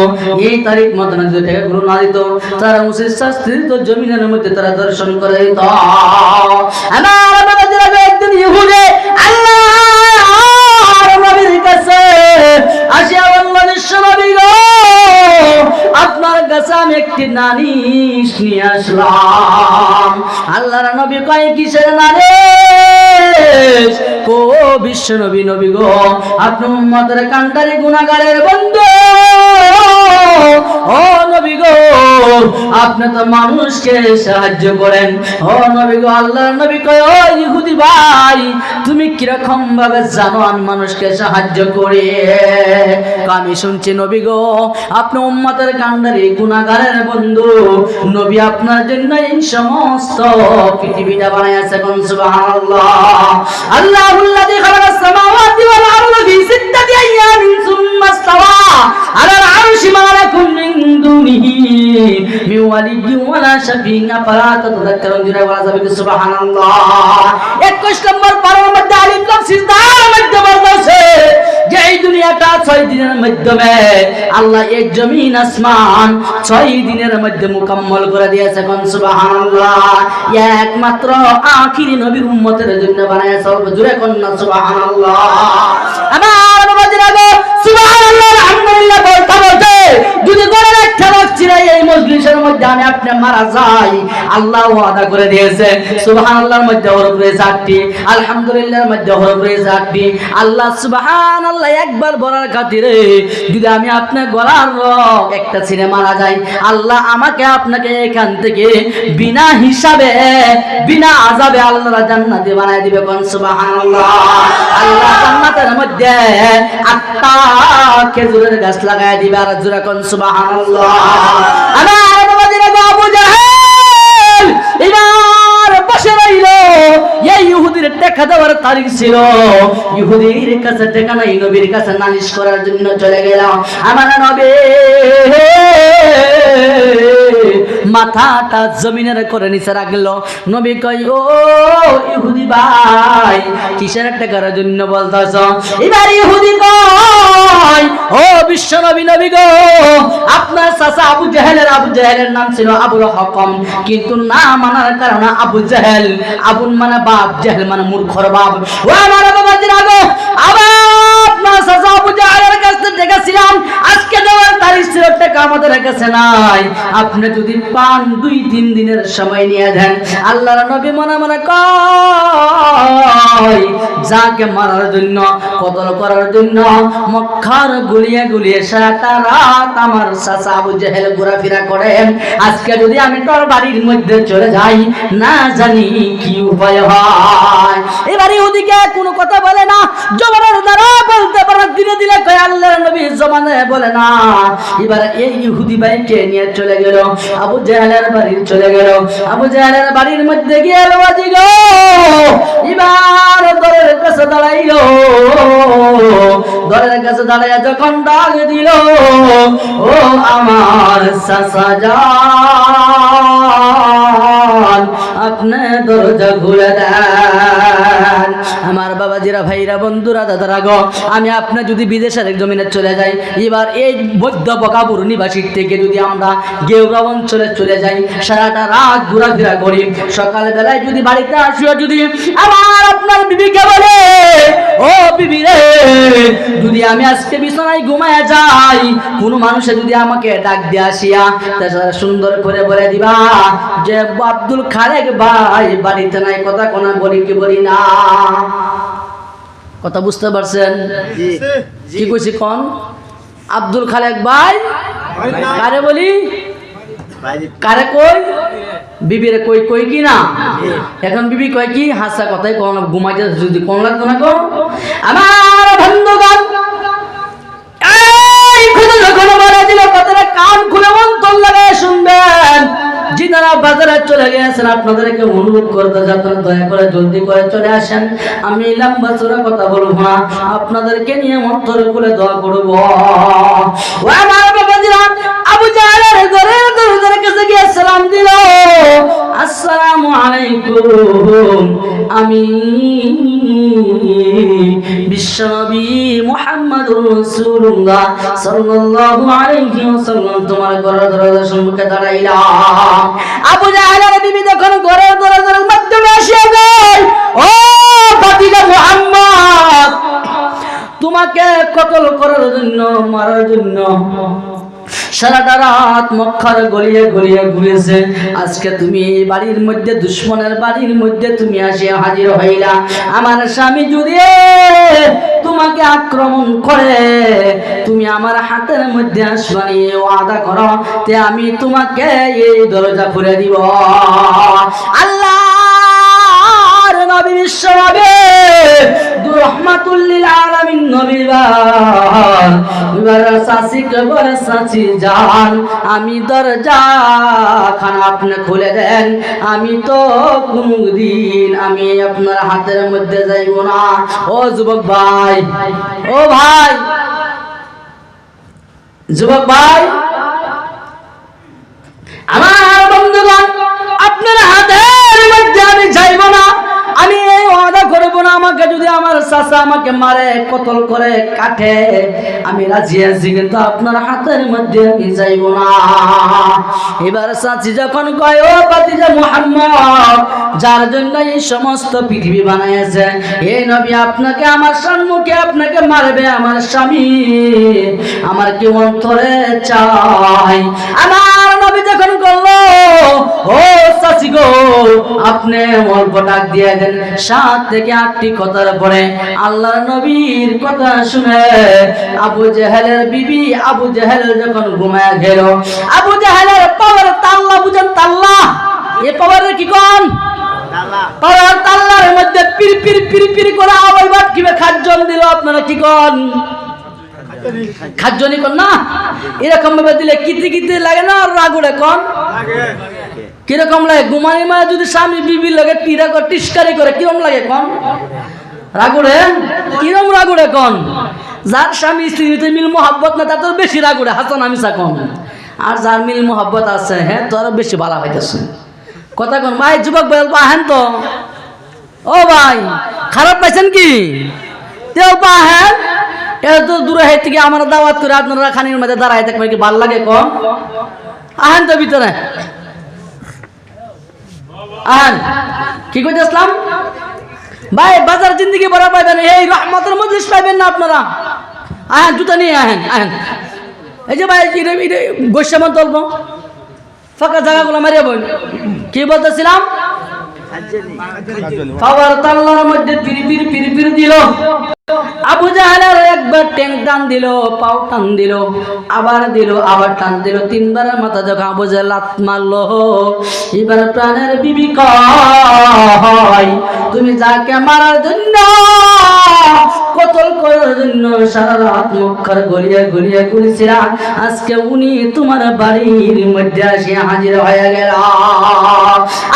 এই তারিখ মতন যদি টাকাগুলো না দিত তারা উচিত শাস্তি দিত, জমিনের মধ্যে তারা দর্শন করে দিত। আমার বাবা যারা একদিন ইহুদে আল্লাহর নবীর কাছে আসিয়া বলল বিশ্বনবী গো আপনার কাছে আমি একটি নালিশ নিয়ে আসলাম। আল্লাহর নবী কয় কিসের নালিশ? ও বিশ্ব নবী নবী গো আপনি উম্মতের কান্ডারি গুনাহগারের বন্ধু, ও নবী গো আপনি তো মানুষকে সাহায্য করেন। ও নবী গো আল্লাহর নবী কয় ও ইহুদি ভাই তুমি কিরকম ভাবে জানো আমি মানুষকে সাহায্য করি? আমি শুনছি নবী গো আপনি উম্মতের কান্ডারি গুনাহগারের বন্ধু, নবী আপনার জন্য এই সমস্ত পৃথিবীটা বানাইছে। কোন সুবহানাল্লাহ। আল্লাহুল্লাযী খালাকাস সামাওয়াতি ওয়াল আরদা ফি 6 আইয়ামিন সুম্মা ইসতাওয়া আলাল আরশি মা লাকুম মিন দুনিহি মিন ওয়ালিয়্যিন ওয়ালা শাফিঈন আফালা তাতাযাক্কারুন। জুরা ওয়ালা যাবে সুবহানাল্লাহ। 21 নম্বর পারার মধ্যে আলিফ লাম সিজদার মধ্যে বলছে যে এই দুনিয়াটা 6 দিনের মাধ্যমে আল্লাহ এই জমিন আসমান 6 দিনের মধ্যে মুকম্মল করে দিয়েছে। কোন সুবহানাল্লাহ। একমাত্র আখিরি নবীর উম্মতের জন্য বানাইছে। জুরে কোন সুবহানাল্লাহ। আমার বাবাজিরা গো সুবহানাল্লাহ আলহামদুলিল্লাহ বলতে বলতে যদি করে রাখতে পারছি এই মজলিসের মধ্যে আমি আপনি মারা যাই, আল্লাহ ওয়াদা করে দিয়েছে সুবহানাল্লাহর মধ্যে হরফ রয়েছে 8টি, আলহামদুলিল্লাহর মধ্যে হরফ রয়েছে 8টি। আল্লাহ সুবহানাল্লাহ একবার বলার খাতিরে যদি আমি আপনার গলার রগ একটা ছিঁড়ে মারা যাই, আল্লাহ আমাকে আপনাকে এখান থেকে বিনা হিসাবে বিনা আযাবে আল্লাহ জান্নাতে বানায় দিবে। কোন সুবহানাল্লাহ। আল্লাহ জান্নাতের মধ্যে 8টা খেজুরের গাছ লাগায় দিবে। আর জোরে কোন সুবহানাল্লাহ। আমার বাবাজিরা আবু জাহেল এবার বসে রইল। এই ইহুদির টাকা দেওয়ার তারিখ ছিল, ইহুদির কাছে টাকা নাই, নবীর কাছে নালিশ করার জন্য চলে গেল। আমার নবী মাথাটা জমিনের করে নিচে রাখলো। নবী কই ও ইহুদি ভাই কিসের টাকার জন্য বলতেছ? এবার ইহুদি কই ও বিশ্ব নবী নবী গো আপনার চাচা আবু জাহেলের নাম ছিল আবুল হকম, কিন্তু না মানার কারণে আবু জাহেল, আবুল মানে বাপ, জাহেল মানে মূর্খর বাপ। ও আমার বাবাজিরা গো আপনার চাচা আবু জাহেলের কাছে টাকা ছিলাম, আজকে দেওয়ার তারিখ ছিল, টাকা আমাদের কাছে নাই। আপনি যদি পান 2-3 দিনের সময় নিয়ে দেন। আল্লাহর নবী মনে মনে কয় যাকে মারার জন্য কতল করার জন্য মক্কার গুলিয়ে গুলিয়ে সারাটা রাত আমার চাচা আবু জাহেল ঘোরাফেরা করে, আজকে যদি আমি তোর বাড়ির মধ্যে চলে যাই না জানি কি উপায় হয়। এবার ইহুদিকে কোনো কথা বলে না, জবানের দ্বারা বলতে পারে, ধীরে ধীরে কয় আল্লাহর নবী জবানে বলে না। এবার এই ইহুদি ভাইকে নিয়ে চলে গেল আবু জাহেলের বাড়ি চলে গেল। আবু জাহেলের বাড়ির মধ্যে গিয়ে বাবাজি গো এবার দরের কাছে দাঁড়াইলো। দরের কাছে দাঁড়াইয়া যখন ডাক দিল ও আমার চাচা জান আপনি দরজা খুলে দেন। আমার বাবাজিরা, ভাইরা, বন্ধুরা, দাদারা গো, আমি আপনি যদি বিদেশের জমিনে চলে যাই, এবার এই মধ্য বকাপুর নিবাসীর থেকে যদি আমরা গেউরা অঞ্চলে চলে যাই, সারাটা রাত ঘোরাফেরা করি, সকালবেলায় যদি বাড়িতে আসিও, যদি আমার আপনার বিবিকে বলে, ও বিবি রে, যদি আমি আজকে বিছানায় ঘুমায় যাই, কোনো মানুষে যদি আমাকে ডাক দিয়ে আসিয়া তাছাড়া সুন্দর করে বলে দিবা যে আব্দুল খালেক ভাই বাড়িতে নাই, কথা কোনা বলি কি বলি না? কথা বুঝতে পারছেন? কি কইছি কোন? আব্দুল খালেক ভাই কারে বলি, কারে কই? বিবিরে কই, কই কি না? এখন বিবি কয় কি? হাসা কথাই কোন, ঘুমাইতে যদি কোন লাগতো না গো আমার বন্ধুগণ। এই কথা যখন বলে দিল, কথাটা কান খুলে অন্তর লাগায় শুনবেন। যিনারা বাজারে চলে গেছেন, আপনাদেরকে অনুরোধ করতে আপনারা দয়া করে জলদি করে চলে আসেন। আমি লম্বা চড়া কথা বলবো না, আপনাদেরকে নিয়ে অন্তর করে দোয়া করব। ও আমার বাবাজিরা, আবু জাহেলের ঘরের দরজার কাছে গিয়ে সালাম দিল, আসসালামু আলাইকুম, আমি বিশ্বনবী মুহাম্মদুর রাসূলুল্লাহ সাল্লাল্লাহু আলাইহি ওয়াসাল্লাম তোমার ঘরের দরজার সম্মুখে দাঁড়াইলাম। আবু জাহেলের বিবি যখন ঘরের দরজার মাধ্যমে এসে গেল, ও ভাতিজা মুহাম্মদ, তোমাকে কতল করার জন্য, মারার জন্য সারাটা রাত মক্কার গলিয়ে গলিয়ে ঘুরেছে, আজকে তুমি বাড়ির মধ্যে, দুশ্মনের বাড়ির মধ্যে তুমি আসে হাজির হইলা। আমার স্বামী যদি তোমাকে আক্রমণ করে, তুমি আমার হাতের মধ্যে আসবানি ওয়াদা করো, তে আমি তোমাকে এই দরজা খুলে দিব। আল্লাহর নবী বিশ্বনবী রহমাতুল লিল আলামিন নবী সাচি জান, আমি দরজা খানা আপনি খুলে দেন, আমি তো কোনদিন আমি আপনার হাতের মধ্যে যাইব না। ও যুবক ভাই, ও ভাই, যুবক ভাই, আমার বন্ধুগণ, আপনার হাতের মধ্যে আমি যাইব না, আমি এই ওয়াদা করব না, আমাকে যদি আমার চাচা আমাকে মারে, কতল করে কাটে, আমি রাজি আছি, কিন্তু আপনার হাতের মধ্যে আমি যাইব না। এবার চাচি যখন কয়, ও ভাতিজা মুহাম্মদ, যার জন্য এই সমস্ত পৃথিবী বানাইছে, এই নবী আপনাকে আমার সম্মুখে আপনাকে মারবে, আমার স্বামী আমার কি অন্তরে চাই। আমার নবী যখন করলো, ও চাচি গো, আপনি অল্প ডাক দিয়ে দেন, 7 থেকে 8টি কথার পরে আল্লাহর নবীর কথা শুনে আবু জাহেলের বিবি আবু জাহেল যখন ঘুমায় গেল, আবু জাহেলের পাওয়ার তাল্লা, বুঝেন তাল্লা, এই পাওয়ারের কি কোন পাওয়ার, তাল্লার মধ্যে পির পির পির পির করে আওয়াজ বাট কিভাবে খাজ্জন দিল, আপনারা কি কোন? খাজ্জনি কোন না? এরকম ভাবে দিলে কিতে কিতে লাগে না? আর রাগুড়ে কোন কিরকম লাগে? ঘুমানি মা যদি স্বামী বিবি লাগে টিরা করে টিস্কারি করে, কিরকম লাগে কোন? রাগুড়ে, কিরম রাগুড়ে কোন? যার স্বামী স্ত্রীতে মিল মোহাব্বত না, তার তো বেশি রাগুড়ে, হাসান আমিসা কোন। আর যার মিল মোহাব্বত আছে, হ্যাঁ, তো আরো বেশি ভালো হইতেছে। কথা কোন ভাই? যুবক ভাই আহেন তো, ও ভাই, খারাপ পাইছেন কি? আহেন, এত দূরে হাই থেকে আমার দাওয়াত করে আপনারা খানির মধ্যে দাঁড়াই থাকবে, কি ভাল লাগে কম? আহেন তো ভিতরে, আহেন। কি কইতে আসলাম ভাই? বাজার জিন্দিগি বড় পাইবেন, এই রহমতের মজলিস পাইবেন না আপনারা। আহেন, জুতা নিয়ে আহেন, আহেন। এই যে ভাই, গোস্বামন তল্প ফাঁকা জায়গাগুলো মারিয়া বল। কি বলতেছিলাম? পাওয়ার তাল্লার মধ্যে পিরি পিরি পিরি পিরি দিল। আবু জাহেলের একবার ট্যাং টান দিল, পাও টান দিল, আবার দিল, আবার টান দিল, 3বারের মাথা যখন আবু জাহেল লাত মারলো, এবার প্রাণের বিবি কয়, তুমি যাকে মারার জন্য, কতল করার জন্য সারা রাত মক্কার গলিয়ে গলিয়ে ঘুরেছিলা, আজকে উনি তোমার বাড়ির মধ্যে আসে হাজির হয়ে গেল।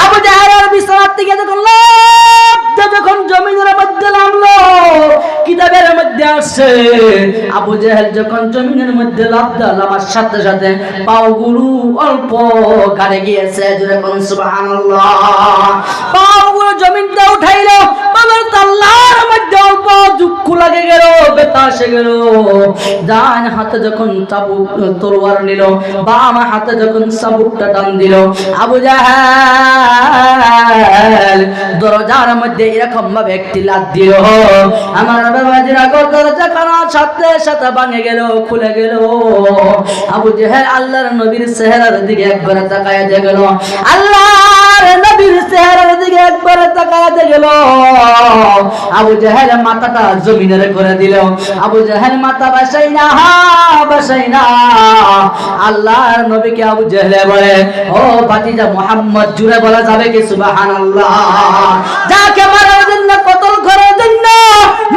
আবু জাহেলের বিছানার থেকে যখন জমিনের মধ্যে নামলো, কিতাবের মধ্যে আসছে, আবু জাহেল যখন জমিনের মধ্যে লাফ দিল, আমার সাথে সাথে পাগুলো অল্প গাড়ে গিয়েছে, যখন সুবহানাল্লাহ, পাগুলো জমিনটা উঠাইলো, বাবার তাল্লার মধ্যে অল্প দুঃখ লাগে গেল, বেতাসে গেল। ডান হাতে যখন চাবুক তলোয়ার নিল, বাম হাতে যখন চাবুকটা টান দিল, আবু জাহেল দরজার মধ্যে এরকম ভাবে একটি লাথ দিল, আমার বাবাজিরা দরজা কানা সাথে সাথে ভাঙে গেল, খুলে গেল। আবু জাহেল আল্লাহর নবীর চেহারার দিকে একবার তাকায় দেখল, আল্লাহর নবীর চেহারার দিকে একবার তাকায় দেখল। আবু জাহেল মাথাটা জমিনের করে দিল। আবু জাহেল মাথা বাসাই না, বাসাই না। আল্লাহর নবীকে আবু জাহেল বলে, ও ভাতিজা মুহাম্মদ, জুড়ে বলা যাবে কি সুবহানাল্লাহ? যাকে মারার জন্য, কতল করার জন্য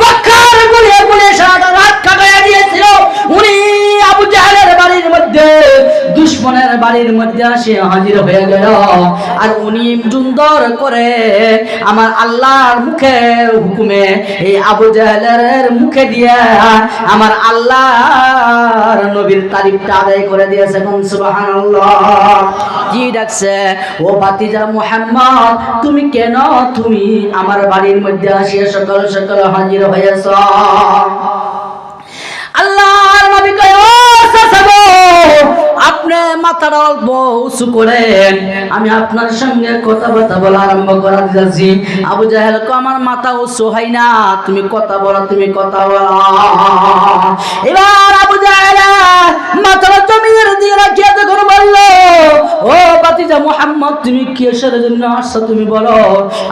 মক্কার গুলিয়ে গুলিয়ে সারা রাত কাটাইয়া দিয়েছিল, উনি আবু জাহেলের বাড়ির মধ্যে, দুশমনের বাড়ির মধ্যে আসে হাজির হয়ে গেল। আর উনি সুন্দর করে আমার আল্লাহর মুখের হুকুমে এই আবু জাহেলের মুখে দিয়ে আমার আল্লাহর নবীর তারিফটা আদায় করে দিয়েছে। সুবহানাল্লাহ। কি ডাকছে, ও ভাতিজা মুহাম্মদ, তুমি কেন তুমি আমার বাড়ির মধ্যে আসিয়া সকাল সকাল হাজির হয়েছ? আল্লাহর নবী কয়, ও সাসাবো, আপনি মাথাটা অল্প উঁচু করেন, আমি আপনার সঙ্গে কথাবার্তা বলা আরম্ভ করা দিয়েছি। আবু জাহেল কয়, আমার মাথা উঁচু হয় না, তুমি কথা বলো, তুমি কথা বলো। এবার আবু জাহেল মাথাটা জমিনের দিয়ে রাখিয়া যখন বলল, ও ভাতিজা মুহাম্মদ, তুমি কিসের জন্য আসছো, তুমি বলো।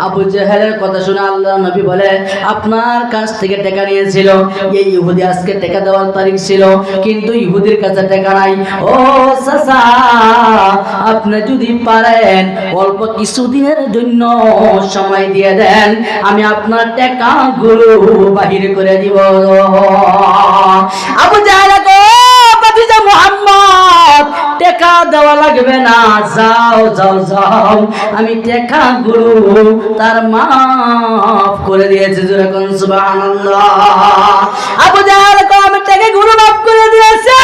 আবু জাহেলের কথা শুনে আল্লাহর নবী বলে, আপনার কাছ থেকে টাকা নিয়েছিল, এই ইহুদি আজকে টাকা দেওয়ার তারিখ ছিল, কিন্তু ইহুদির কাছে টাকা নাই। ও চাচা, আপনি যদি পারেন অল্প কিছুদিনের জন্য সময় দিয়ে দেন, আমি আপনার টাকা গুলো বাহির করে দিব। আবু জাহেল কয়, ভাতিজা মুহাম্মদ, টাকা দেওয়া লাগবে না, যাও যাও যাও, আমি টাকা গুলো তার মাফ করে দিয়েছি। যেরকম সুবহানাল্লাহ। আবু জাহেল কয়, আমি টাকা গুলো মাফ করে দিয়েছি,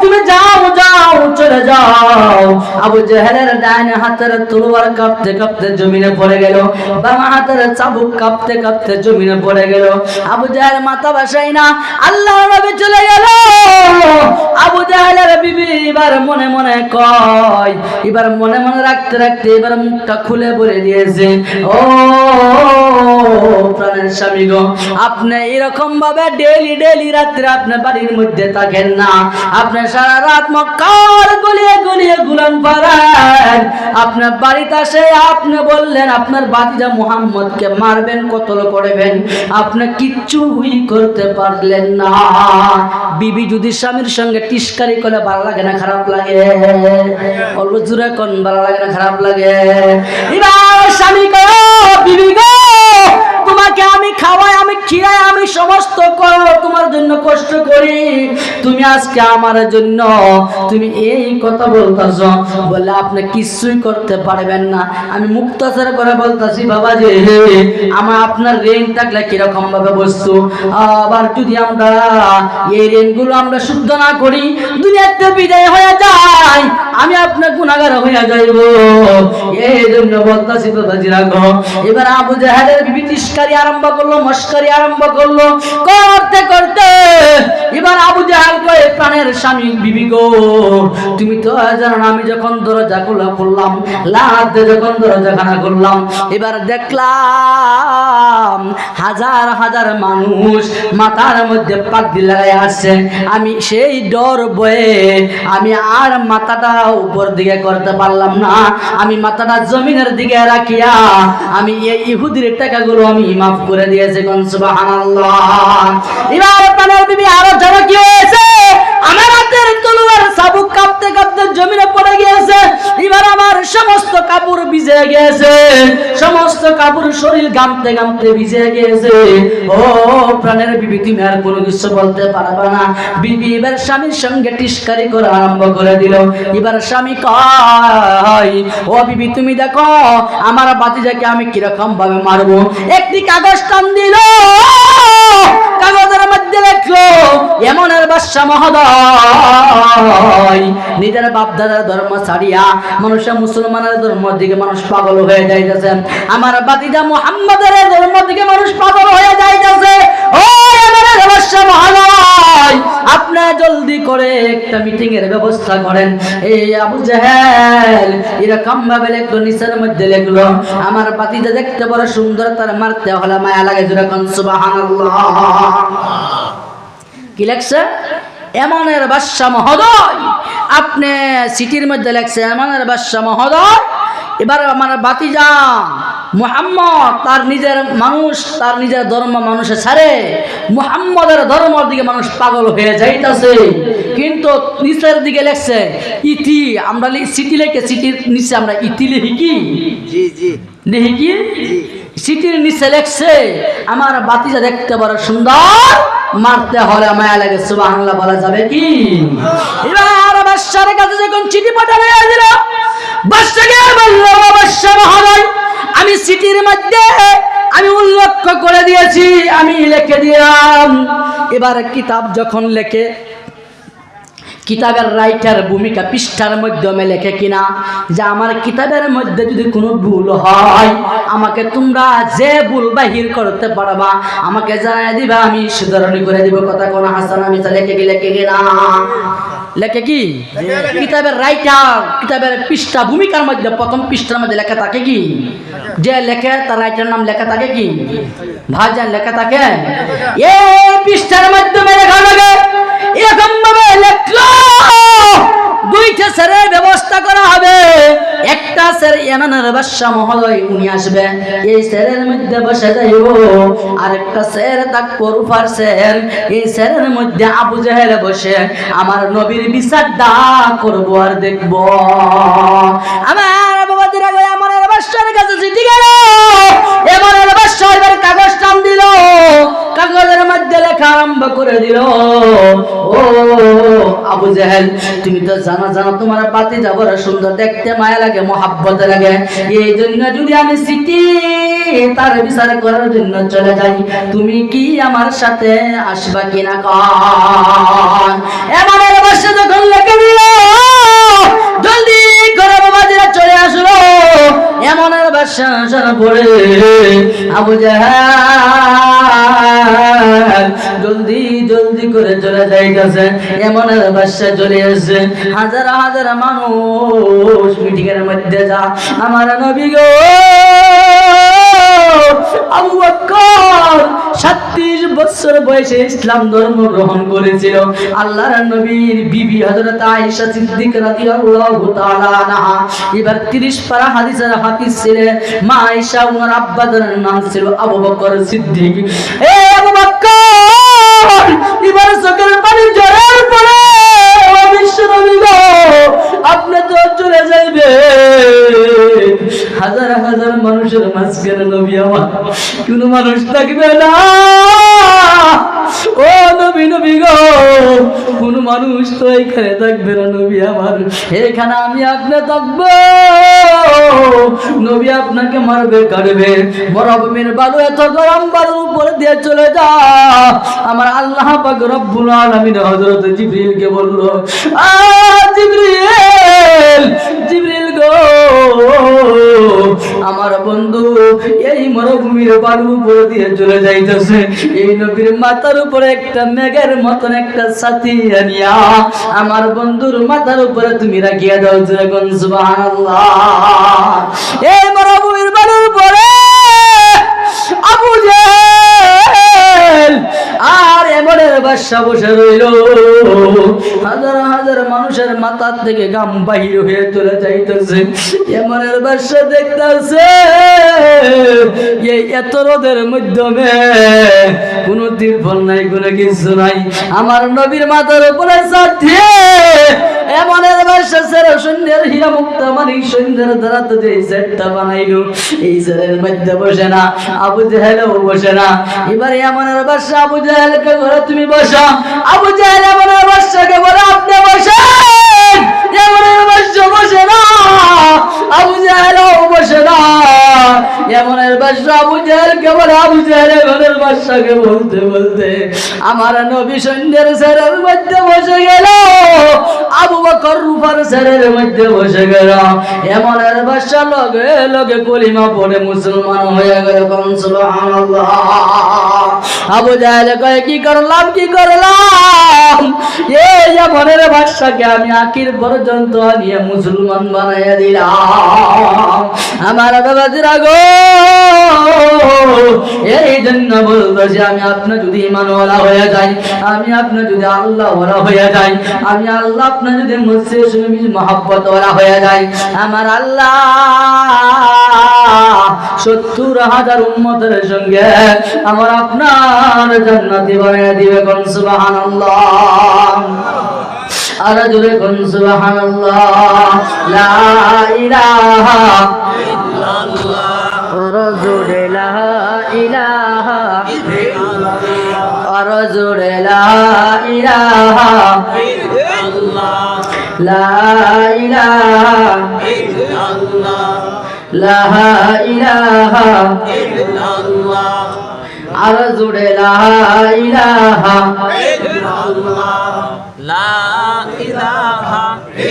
তুমি যাও যাও, চলে যাও। আবু জাহেলের ডান হাতের তলোয়ার কাঁপতে কাঁপতে জমিনে পড়ে গেল, বাম হাতের চাবুক কাঁপতে কাঁপতে জমিনে পড়ে গেল। আবু জাহেল মাথা বাসাই না, আল্লাহর নবী চলে গেল। আবু জাহেলের বিবি এবার মনে মনে কয়, এবার মনে মনে রাখতে রাখতে এবার মুখটা খুলে বলে দিয়েছে, ও প্রাণের স্বামী গো, আপনি এরকম ভাবে ডেলি ডেলি রাত্রে আপনার বাড়ির মধ্যে থাকেন না, আপনি সারা রাত মক্কার গলিয়ে গলিয়ে গুলান পাড়ান, আপনার বাড়িতে আসে আপনি বললেন আপনার ভাতিজা মুহাম্মদকে মারবেন, কতল করবেন, আপনি কিচ্ছুই করতে পারলেন না। বিবি যদি স্বামীর সঙ্গে টিস্কারি করলে ভালো লাগে না খারাপ লাগে? অল্প জোরে কোন ভালো লাগে না খারাপ লাগে? এবার স্বামী কয়, বিবি গো, তোমাকে আমি খাওয়াই, আমি খিরাই, আমি সমস্ত করো তোমার জন্য কষ্ট করি, তুমি আজকে আমার জন্য তুমি এই কথা বলতেছ, বলে আপনি কিছুই করতে পারবেন না। আমি মুক্তাচার করে বলতেছি, বাবা যে আমার আপনার ঋণ থাকলে কিরকম ভাবে বস্তু, আবার যদি আমরা এই ঋণগুলো আমরা শুদ্ধ না করি, দুনিয়াতে বিদায় হয়ে যায়, আমি আপনার গুনাহগার হয়ে যাইব, এই জন্য বলতেছি বাবাজি রাখো। এবার আবু জাহেলের বিবি তিস্কারি আরম্ভ করলো, মস্কারি আরম্ভ করলো, করতে করতে এবার আবু জাহেল কয়, প্রাণের স্বামী বিবি গো, তুমি তো জানো না, আমি যখন দরজা খোলা করলাম, লাতে যখন দরজা খানা করলাম, এবার দেখলাম হাজার হাজার মানুষ মাথার মধ্যে পাগড়ি লাগাই আসছে, আমি সেই ডর বয়ে আমি আর মাথাটা উপর দিকে করতে পারলাম না, আমি মাথাটা জমিনের দিকে রাখিয়া আমি এই ইহুদির টাকাগুলো আমি মাফ করে দিয়েছি। সুবহানাল্লাহ। এবার প্রাণের বিবি আরো জানো কি হয়েছে, আমার হাতের তলোয়ার চাবুক কাঁপতে কাঁপতে জমিনে পড়ে গিয়েছে, এবার আমার সমস্ত কাপড় ভিজে গিয়েছে, সমস্ত কাপড় শরীর গামতে গামতে ভিজে গিয়েছে। ও প্রাণের বিবি, তুমি আর কোনো কিছু বলতে পারবে না। বিবি এবার স্বামীর সঙ্গে টিস্কারি করা আরম্ভ করে দিল। এবার স্বামী কয়, ও বিবি, তুমি দেখো আমার ভাতিজাকে আমি কিরকম ভাবে মারবো। একটি কাগজ টান দিল, কাগজের মধ্যে মধ্যে লেখলো এমনের বাদশা মহোদয় নিজের বাপ দাদার ধর্ম ছাড়িয়া মানুষের মুসলমানের ধর্মের দিকে মানুষ পাগল হয়ে যাইতেছে, আমার বাতিজা মুহাম্মাদের ধর্মের দিকে মানুষ পাগল হয়ে যাইতেছে। ও এমনের বাদশা মহোদয়, আপনি জলদি করে একটা মিটিং এর ব্যবস্থা করেন। এই আবু জাহেল এরকম ভাবে লেখলো, নিচের মধ্যে লেখলো আমার বাতিজা দেখতে বড় সুন্দর, তার মারতে হলে মায়া লাগে, যেরকম সুবহানাল্লাহ। কি লেখছে? এমনের বাদশা মহোদয়, আপনি সিটির মধ্যে লেখছে এমনের বাদশা মহোদয়, এবার আমার বাতিজা মুহাম্মদ তার নিজের মানুষ, তার নিজের ধর্ম মানুষে ছাড়ে মুহাম্মদের ধর্মের দিকে মানুষ পাগল হয়ে যাইতেছে। কিন্তু নিচের দিকে লেখছে ইতি, আমরা সিটি লেখে সিটির নিচে আমরা ইতি লিখি কি? জি জি লিখি কি? সিটির নিচে লেখছে আমার বাতিজা দেখতে বড় সুন্দর, মারতে হলে মায়া লাগে, সুবহানাল্লাহ বলা যাবে কি? এবার বাদশার কাছে যখন চিঠি পাঠানো হয়েছিল, বাদশাকে বলল বাদশা মহোদয়, আমি চিঠির মধ্যে আমি উল্লেখ করে দিয়েছি, আমি লিখে দিলাম। এবার কিতাব যখন লেখে, কিতাবের রাইটার ভূমিকা পৃষ্ঠার মাধ্যমে লেখে কিনা যে আমার কিতাবের মধ্যে যদি কোনো ভুল হয় আমাকে তোমরা যে ভুল বাহির করতে পারবা আমাকে জানাই দিবা, আমি সুধারণী করে দিব। কথা কোন হাসান আমি লেখে কিনা? লেখে কি? কিতাবের রাইটার, কিতাবের পৃষ্ঠা ভূমিকার মধ্যে প্রথম পৃষ্ঠার মধ্যে লেখা থাকে কি? যে লেখে তার রাইটার নাম লেখা থাকে কি? ভাইজান লেখা থাকে এই পৃষ্ঠার মাধ্যমে লেখা থাকে। এরকম ভাবে লেখলো দুইটা স্যারের ব্যবস্থা করা হবে। একটা স্যার এমনের বাদশা মহোদয় উনি আসবে, এই স্যারের মধ্যে বসে যাইব। আরেকটা স্যার তাকবর উফার স্যার, এই স্যারের মধ্যে আবু জাহেল বসে আমার নবীর বিচারটা করব আর দেখব। আমার বাবাদের আগে এমনের বাদশার কাছে চিঠি গেল, এমনের বাদশা এবার কাগজ টান দিল, কাগজের মধ্যে লেখা আরম্ভ করে দিল, ও আবু জাহেল তুমি তো জানো তোমার বাতিজা বড় সুন্দর, দেখতে মায়া লাগে, মহাব্বত লাগে, এই জন্য যদি আমি সিটি তার বিচার করার জন্য চলে যাই, তুমি কি আমার সাথে আসবা কিনা? কন এমনের বাদশা যখন লেখে দিল, জলদি করে বাবাজিরা চলে আসলো। এমনের বাদশা আসার পরে আবু জাহেল জলদি জলদি করে চলে যাইতেছে। এমনের বাদশা চলে আসছে, হাজার হাজার মানুষ মিটিং এর মধ্যে যা আমার নবী গো আবু বকর 37 বছর বয়সে ইসলাম ধর্ম গ্রহণ করেছিল। আল্লাহর নবীর বিবি হযরত আয়েশা সিদ্দিকা রাদিয়াল্লাহু তাআলা আনহা এবার 30 পারা হাদিসের হাফিজ ছিলেন। মা আয়েশা ওনার আব্বার নাম ছিল আবু বকর সিদ্দিক। এ আবু বকর এবার চোখের পানি ঝরার পরে বিশ্বনবী গো আপনি তো চলে যাইবে, হাজার হাজার মানুষের মাঝখানে নবী আমার কোন মানুষ থাকবে না। ও নবী গো কোন মানুষ তো এখানে থাকবে না নবী আমার, এখানে আমি আপনি থাকবো। নবী আপনাকে মারবে কাটবে, মরুভূমির বালু এত গরম বালুর উপরে দিয়ে চলে যা। আমার আল্লাহ পাক রব্বুল আলামিন হযরত জিবরিলকে বলল, জিবরিল গো আমার বন্ধু এই মরুভূমির বালুর উপরে দিয়ে চলে যাইতেছে, এই নবীর মাথার উপরে একটা মেঘের মতন একটা ছাতি আনিয়া আমার বন্ধুর মাথার উপরে তুমি রাখিয়া দাও। যেরকম সুবহানাল্লাহ। এই মরুভূমির বালুর উপরে আবু জাহেল আর এমনের বাদশা বসে রইল। হাজার হাজার মানুষের মাথা থেকে গাম বাহির হয়ে চলে যাইতেছে। এমনের বাদশা দেখতেছে এই এত রোদের মাধ্যমে কোন তিরপল নাই, কোনো কিছু নাই, আমার নবীর মাথার উপরে ছাতি। এমনের বাদশা সেরা সৈন্যের হীরা মুক্তা মানিক সৈন্যের দ্বারা তো যে সেটটা বানাইলো, এই সেরের মধ্যে বসে না, আবু জাহেলও বসে না। এবারে এমনের বাদশা আবু জাহেলকে বলে তুমি বসো। আবু জাহেল এমনের বাদশাকে বলে আপনি বসেন। এমনের বাদশা বসে না, আবু জাহেলও বসে না। এমনের বাদশা আবু জাহেলকে বলে আবু জাহেল এমনের বাদশাকে বলতে বলতে আমার নবী সৈন্যের সেরের মধ্যে বসে গেল, আবু বকর রূপার সেরের মধ্যে বসে গেল। এমনের বাদশা লগে লগে কলিমা পড়ে মুসলমান হয়ে গেল। সুবহানাল্লাহ। আবু জাহেল কয় কি করলাম এই এমনের বাদশাকে আমি আখির পর্যন্ত নিয়ে মুসলমান বানাইয়া দিলাম। আমার বাবাজিরা গো, এই জন্য বলতেছি আমি আপনার যদি ঈমানওয়ালা হয়ে যাই, আমি আপনার যদি আল্লাহওয়ালা হয়ে যাই, আমি আল্লাহ আপনার যদি মুসলিম মহব্বতওয়ালা হয়ে যাই, আমার আল্লাহ 70,000 উম্মতের সঙ্গে আমার আপনার জান্নাতি বানিয়ে দিবে। কোন সুবহানাল্লাহ। আর জোরে কোন সুবহানাল্লাহ। লা ইলাহা ইল্লাল্লাহ। আর জোরে লা ইলাহা ইল্লাল্লাহ। আর জোরে লা ইলাহা ইল্লাল্লাহ। লা ইলাহা ইল্লাল্লাহ। লা ইলাহা ইল্লাল্লাহ। আর জোরে লা ইলাহা ইল্লাল্লাহ। লা ইলাহা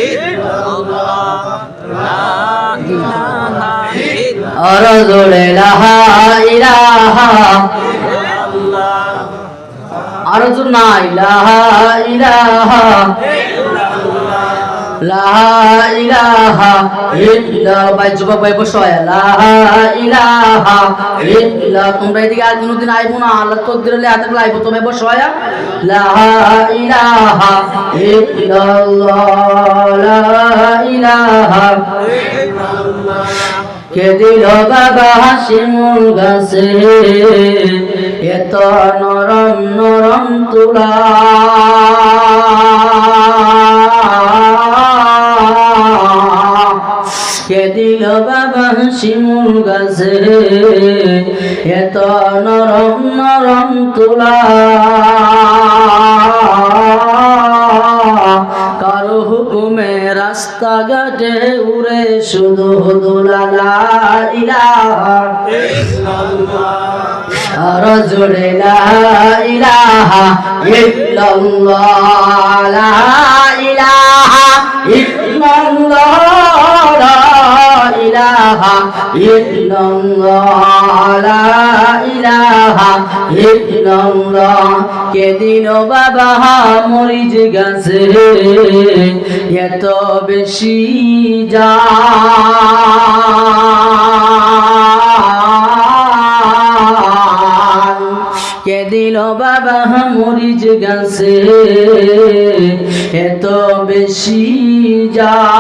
ইল্লাল্লাহ। লা ইলাহা ইল্লাল্লাহ। আর জোরে লা ইলাহা ইল্লাল্লাহ। আর জোরে লা ইলাহা ইল্লাল্লাহ। লা ইলাহা ইল্লাল্লাহ। ভাই যুবক ভাই বসো। লা ইলাহা ইল্লাল্লাহ। তোমরা এদিকে আর কোনদিন আইবো না, আল্লাহ তকদিরে হাতে আইবো, তুমি বসো। লা ইলাহা ইল্লাল্লাহ। লা ইলাহা ইল্লাল্লাহ। কে দিল বাবা শিমুল গাছে এত নরম নরম তুলা, কে দিল বাবা শিমুল গাছে এত নরম নরম তুলা, কারো হুকুমে রাস্তাঘাটে উড়ে শুধু দোলা। লা ইলাহা ইল্লাল্লাহ। আর জোরে লা ইলাহা ইল্লাল্লাহ। লা ইলাহা ইল্লাল্লাহ। লা ইলাহা ইল্লাল্লাহ। লা ইলাহা ইল্লাল্লাহ। কে দিল বাবা মরিচ গাছে এত বেশি জান, কে দিল বাবা মরিচ গাছে এত বেশি জান,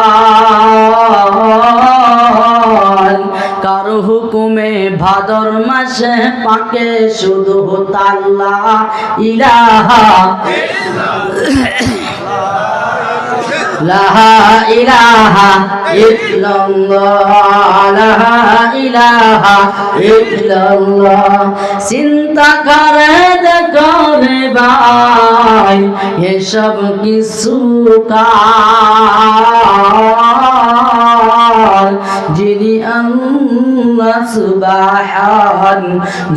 কারো হুকুমে ভাদর মাসে পাকে শুধু তাল্লা ইলাহা লা ইলাহা ইল্লাল্লাহ। লা ইলাহা ইল্লাল্লাহ। চিন্তা করে দেখো রে ভাই এসব কিছু কার, যিনি আল্লাহ সুবহান,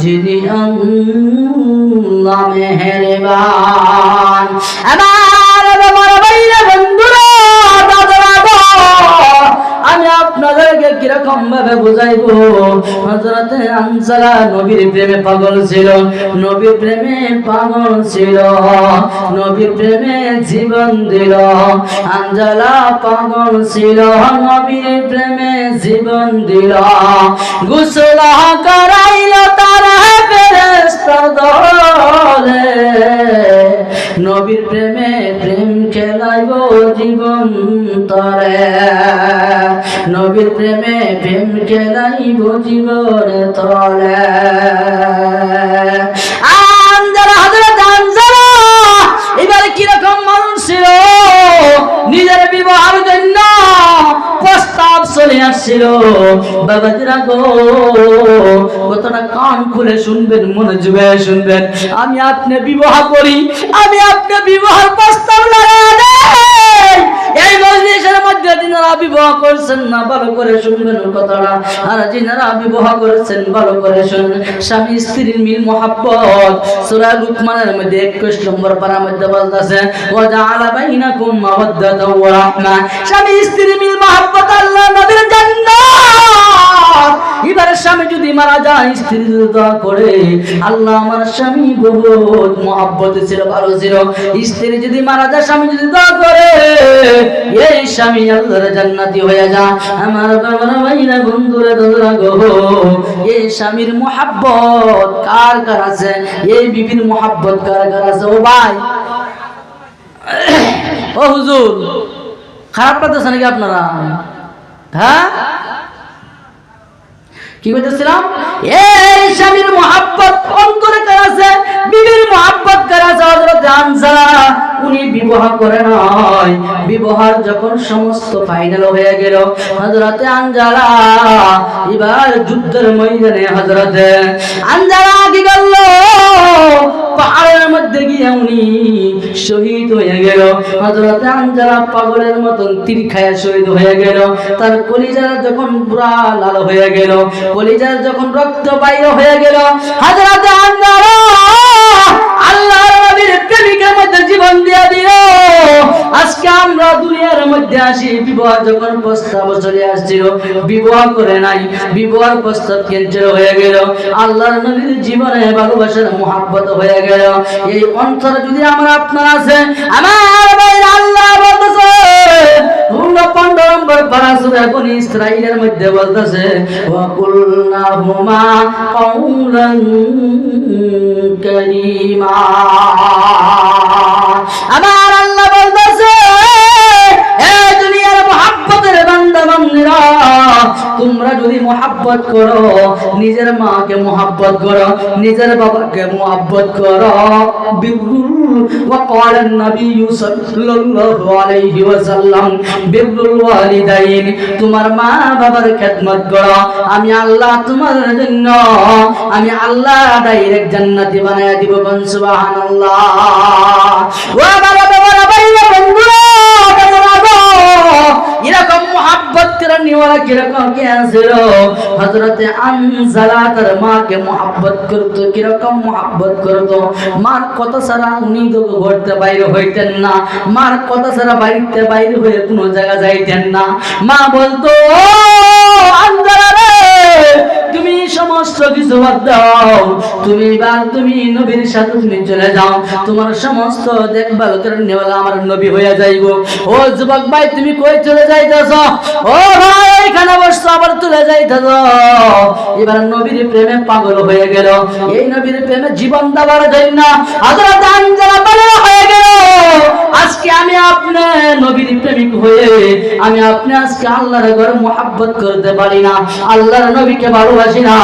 যিনি আল্লাহ মেহেরবান। আমার ভাইরা বন্ধুরা দাদারা, আমি আপনাদেরকে কিরকম ভাবে বুঝাইবো। হযরতে আনসারা নবীর প্রেমে পাগল ছিল, নবীর প্রেমে পাগল ছিল, নবীর প্রেমে জীবন দিল। আনজালা পাগল ছিল, নবীর প্রেমে জীবন দিল। গোসল করাইল তারা ফেরেশতা দলে, নবীর প্রেমে প্রেম খেলাইব জীবন তরে, নবীর প্রেমে প্রেম খেলাইব জীবন তরে। এবারে কিরকম মানুষ ছিল, নিজের বিবাহের জন্য প্রস্তাব চলে আসছিল। বাবাজিরা গো, কতটা কান খুলে শুনবেন, মনোযোগে শুনবেন। আমি আপনি বিবাহ করি, আমি আপনি বিবাহের প্রস্তাব লাগাই এই মজলিসের মধ্যে যিনারা বিবাহ করছেন না ভালো করে শুনবেন কথাটা, আর যিনারা বিবাহ করেছেন ভালো করে শুনুন। স্বামী স্ত্রীর মিল মহব্বত সূরা লুকমানের মধ্যে 21 নম্বর পারার মধ্যে বলতেছে ওয়া জাআলা বাইনাকুম মাওয়াদ্দাতাও ওয়া রাহমা। স্বামী স্ত্রীর মিল মহব্বত আল্লাহ নবীর জান্নাত। এবারে স্বামী যদি মারা যায়, স্ত্রী যদি দোয়া করে আল্লাহ আমার স্বামী বহুত মহব্বত ছিল, ভালো ছিল, স্ত্রী যদি মারা যায়, স্বামী যদি দোয়া করে এই স্বামী আল্লাহর জান্নাতি হয়ে যা। আমার বাবারা ভাইরা বন্ধুরা দাদরা গো, এই স্বামীর মহব্বত কার কার আছে? এই বিবির মহব্বত কার কার আছে? ও ভাই, ও হুজুর, খারাপ লাগতেছে নাকি আপনারা? হ্যাঁ, কি বলতেছিলাম? এই স্বামীর মহব্বত অন্তরে কার আছে? বিবির মহব্বত কার আছে? হযরত হামজা উনি বিবাহ করে নাই, বিবাহ যখন সমস্ত ফাইনাল হয়ে গেল, হযরত আনজালা এবার যুদ্ধের ময়দানে হযরত আনজালা কি গেল, পাহাড়ের মধ্যে গিয়ে উনি শহীদ হয়ে গেল। হযরত আনজালা পাগলের মতন তীর খায়া শহীদ হয়ে গেল। তার কলিজার যখন পুরা লাল হয়ে গেল, কলিজার যখন রক্ত বাইর হয়ে গেল, হযরত আনজালা আল্লাহর নবীর প্রেমিকের মধ্যে জীবন দিয়ে দিল। আজকে আমরা দুনিয়ার মধ্যে আসি, বিবাহ যখন প্রস্তাব চলে আসছিল, বিবাহ করে নাই, বিবাহের প্রস্তাব ক্যান্সেল হয়ে গেল, আল্লাহর নবীর জীবনে ভালোবাসার মহব্বত হয়ে গেল। এই অন্তর যদি আমরা আপনার আছে, আমার ভাই আল্লাহ বলতেছে 15 নম্বর পারা সূরা বনী ইসরাঈলের মধ্যে বলতেছে ওয়া কুল্লাহুমা কাউলান কারীমা। আমার আল্লাহ বলতেছে এই দুনিয়ার মহব্বতের বান্দা বান্দীরা, তোমরা যদি মহব্বত করো, নিজের মাকে মহব্বত করো, নিজের বাবাকে মহব্বত করো। ওয়া ক্বালা নবী সাল্লাল্লাহু আলাইহি ওয়াসাল্লাম বিররুল ওয়ালিদাইন, তোমার মা বাবার খেদমত করো, আমি আল্লাহ তোমার জন্য, আমি আল্লাহ ডাইরেক্ট জান্নাতি বানায়া দিব। সুবহানাল্লাহ। ওয়া বাবা বাবা ভাইরা বন্ধুরা, এরকম মহব্বত করে নিওয়ালা কিরকম কে আছিল? হযরতে আনজালা তার মাকে মহব্বত করতো, কিরকম মহব্বত করতো? মার কথা ছাড়া উনি তো ঘরতে বাইরে হইতেন না, মার কথা ছাড়া বাড়িতে বাইরে হয়ে কোনো জায়গা যাইতেন না। মা বলতো আনজালা রে, তুমি সমস্ত কিছু বাদ দাও, তুমি নবীর সাথে তুমি চলে যাও, তোমার সমস্ত দেখভাল করে নেওয়ালা আমার নবী হয়ে যাইব। ও যুবক ভাই, তুমি কই চলে যাইতেছ? ও ভাই, এখানে বসছো, আবার চলে যাইতেছ? এবার নবীর প্রেমে পাগল হয়ে গেল, এই নবীর প্রেমে জীবন দেওয়ার জন্য হযরত আনজালা পাগল হয়ে গেল। আজকে আমি আপনি নবীর প্রেমিক হয়ে আমি আপনি আজকে আল্লাহর ঘরে মহব্বত করতে পারি না, আল্লাহর নবীকে ভালোবাসি না,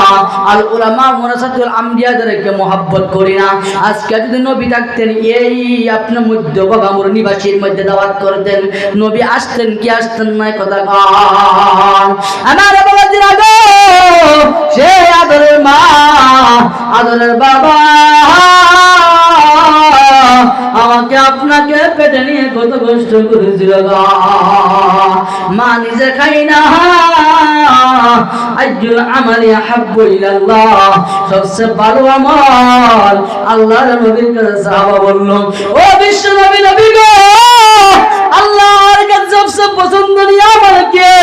আল উলামা ওয়ারাসাতুল আমবিয়াদেরকে মহব্বত করি না। আজকে যদি নবী থাকতেন, এই আপনার মধ্য বাগামুর নিবাসীর মধ্যে দাওয়াত করতেন, নবী আসতেন কি আসতেন না? কথা কন আমার বাবা দিরা গো, সে আদরের মা, আদরের বাবা আমাকে আপনাকে পেটে নিয়ে কত কষ্ট করেছিল গো। মা নিজে খাই না, আইয়ুল আমালি আহাব্বু ইলাল্লাহ, সবচেয়ে ভালো আমল আল্লাহর নবীর কাছে সাহাবা বলল, ও বিশ্ব নবী, নবী গো, আল্লাহর কাছে সবচেয়ে পছন্দনীয় আমল কি?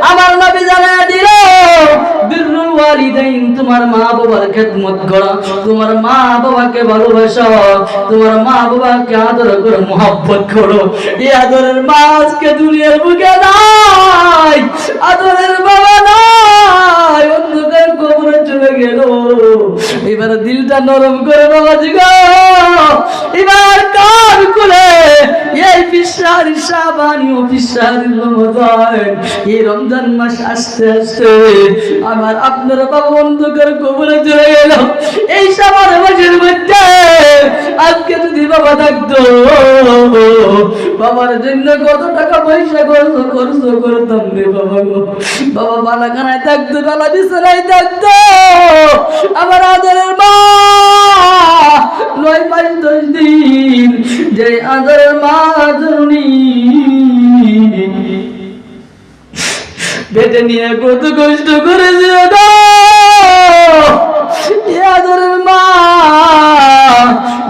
আমার নবী জানায় দিল বিররুল ওয়ালিদাইন, তোমার মা বাবার খেদমত করো, তোমার মা বাবাকে ভালোবাসো, তোমার মা বাবাকে আদর করো, মহব্বত করো। এই আদরের মা আজকে দুনিয়ার বুকে নাই, আদরের বাবা নাই, অন্ধকার কবরে চলে গেল। এবার দিলটা নরম করে বাবাজি গো, এবার কান খুলে এই বিশ্বাস শাবানি ও বিশ্বাস রমজান, এই রমজান মাস আসতে আসতে আমার আপনার বাবা অন্ধকার কবরে চলে গেল। এই শাবান মাসের মধ্যে আজকে যদি বাবা থাকতো, বাবার জন্য কত টাকা পয়সা খরচ করতাম রে বাবা গো। বাবা বালাখানায় থাকতো, বালা বিছানায় থাকতো, আমার আদরের মা 9 মাস 10 দিন যে আদরের মা জননী পেটে নিয়ে কত কষ্ট করেছে আদরের মা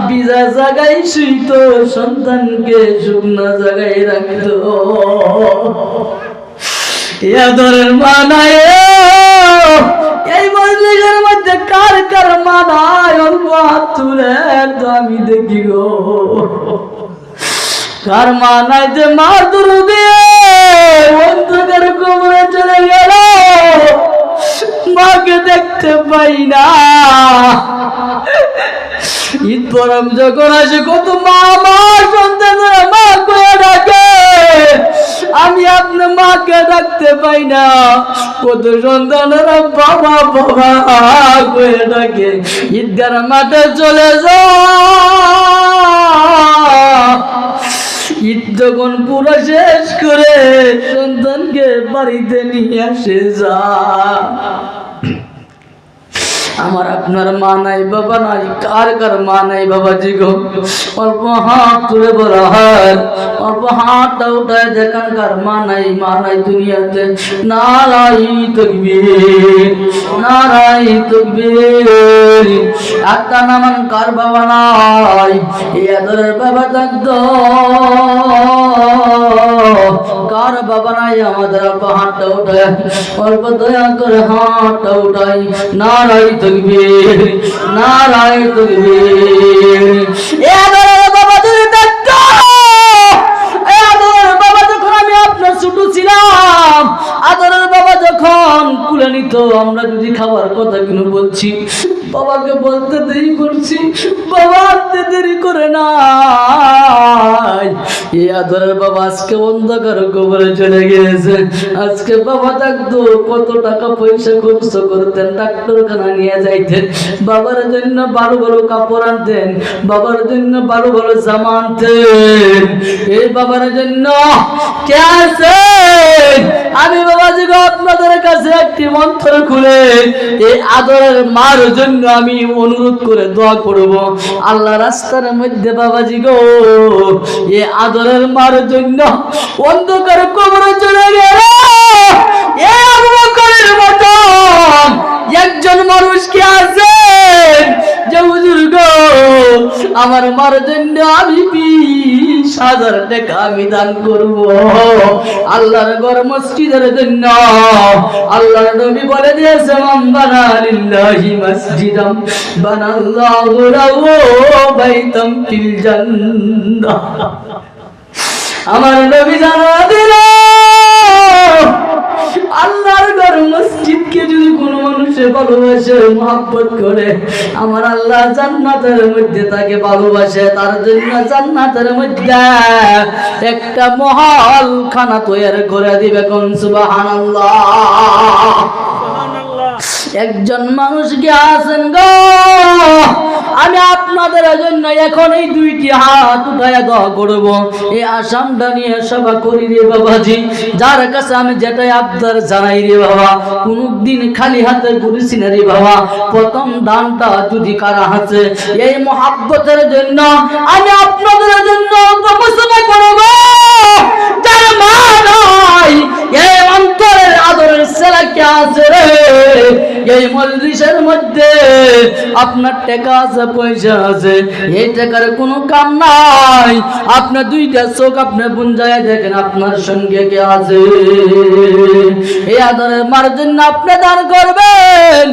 ভিজা জায়গায় শুইত, সন্তানকে শুকনা জায়গায় রাখত। আদরের মা নাই, এই মজলিসের মধ্যে কার কার মা নাই? অল্প হাত তুলে তো আমি দেখি গো, কার মা নাই যে মা দুরু দিয়ে অন্ধকার কবরে চলে গেল, মাকে দেখতে পাই না। ঈদ পরম যখন আসে কত মা আমার সন্তানরা মা করে ডাকে, আমি আপনার মাকে ডাকতে পাই না। কত সন্তানরা বাবা বাবা করে ডাকে। ঈদগার মাঠে চলে যাও, ঈদ যখন পুরো শেষ করে সন্তানকে বাড়িতে নিয়ে আসে যা। আমার আপনার মা নাই বাবা নাই, কার কার মা নাই বাবাজি গো? অল্প হাত তুলে বলা হয়, অল্প হাতটা উঠায় দেখান কার মা নাই, মা নাই দুনিয়াতে। নারাই তাকবীর, নারাই তাকবীর। একটা নামান কার বাবা নাই? এই আদরের বাবা থাকতো, কার বাবা নাই? আমাদের অল্প হাতটা উঠায়, অল্প দয়া করে হাতটা উঠাই। নারাই তাকবীর, নারাই তাকবীর। এ আদরের বাবা যদি থাকতো, এ আদরের বাবা যখন আমি আপনার ছোট ছিলাম, আদরের বাবা যখন কুলে নিত, আমরা যদি খাবার কথা কেন বলছি, বাবাকে বলতে দেরি করছি, বাবা আনতে দেরি করে না। এই আদরের বাবা আজকে অন্ধকার কবরে চলে গিয়েছে। আজকে বাবা থাকতো, কত টাকা পয়সা খরচ করতেন, ডাক্তারখানা নিয়ে যাইতেন, বাবার জন্য ভালো ভালো কাপড় আনতেন, বাবার জন্য ভালো ভালো জামা আনতেন। এই বাবার জন্য কে আছে? আমি বাবাজি আপনাদের কাছে একটি মন্ত্র খুলে এই আদরের মার জন্য আমি অনুরোধ করে দোয়া করব। আল্লাহ রাস্তার মধ্যে বাবাজি গো, এই আদরের মার জন্য অন্ধকার কবরে চলে গেল এই আবু বকরের মতন একজন মানুষ কি আছে যে হুজুর গো আমার মার জন্য আমি 20,000 টাকা আমি দান করব আল্লাহর ঘর মসজিদের জন্য? আল্লাহর নবী বলে দিয়েছে, মান বানা লিল্লাহি মসজিদাম বানাল্লাহু লাহু বাইতাম ফিল জান্নাহ। আমার নবী জানা দিল, আল্লাহর ঘর মসজিদকে যদি কোনো মানুষে ভালোবাসে, মহব্বত করে, আমার আল্লাহ জান্নাতের মধ্যে তাকে ভালোবাসে, তার জন্য জান্নাতের মধ্যে একটা মহল খানা তৈরি করে দিবে। কোন সুবহানাল্লাহ। একজন মানুষ কি আছেন গো? আমি আপনাদের জন্য এখন এই 2টি হাত উঠাইয়া দোয়া করব। এই আসামটা নিয়ে সভা করি রে বাবাজি, যার কাছে আমি যেটাই আবদার জানাই রে বাবা, কোনদিন খালি হাতে ঘুরেছি না রে বাবা। প্রথম দানটা যদি কারা হাতে এই মহাব্বতের জন্য আমি আপনাদের জন্য তপস্যা করব। যার মা নাই, এই অন্তরের আদরের ছেলে কে আছে রে? এই মজলিসের মধ্যে আপনার টাকা আছে, পয়সা আছে, এই টাকার কোনো কাম নাই। আপনার 2টা চোখ আপনি বুঞ্জায় দেখেন আপনার সঙ্গে কে আছে। এই আদরের মার জন্য আপনি দান করবেন,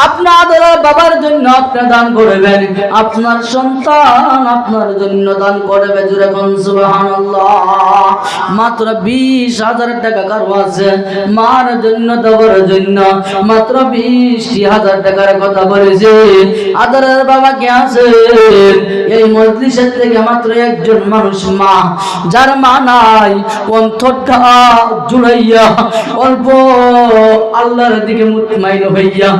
আপনার আদরের বাবার জন্য আপনি দান করবেন, আপনার সন্তান আপনার জন্য দান করবে। জোরে কোন সুবহানাল্লাহ। মাত্র 20,000 টাকা কারো আছে মার জন্য দেওয়ার জন্য, মাত্র 20,000 টাকার কথা বলেছে। আদরের বাবা কে আছে? এই মজলিসের থেকে মাত্র একজন মানুষ মা, যার মা নাই, অন্তরটা জুড়াইয়া অল্প আল্লাহর দিকে মুতমাইন হইয়া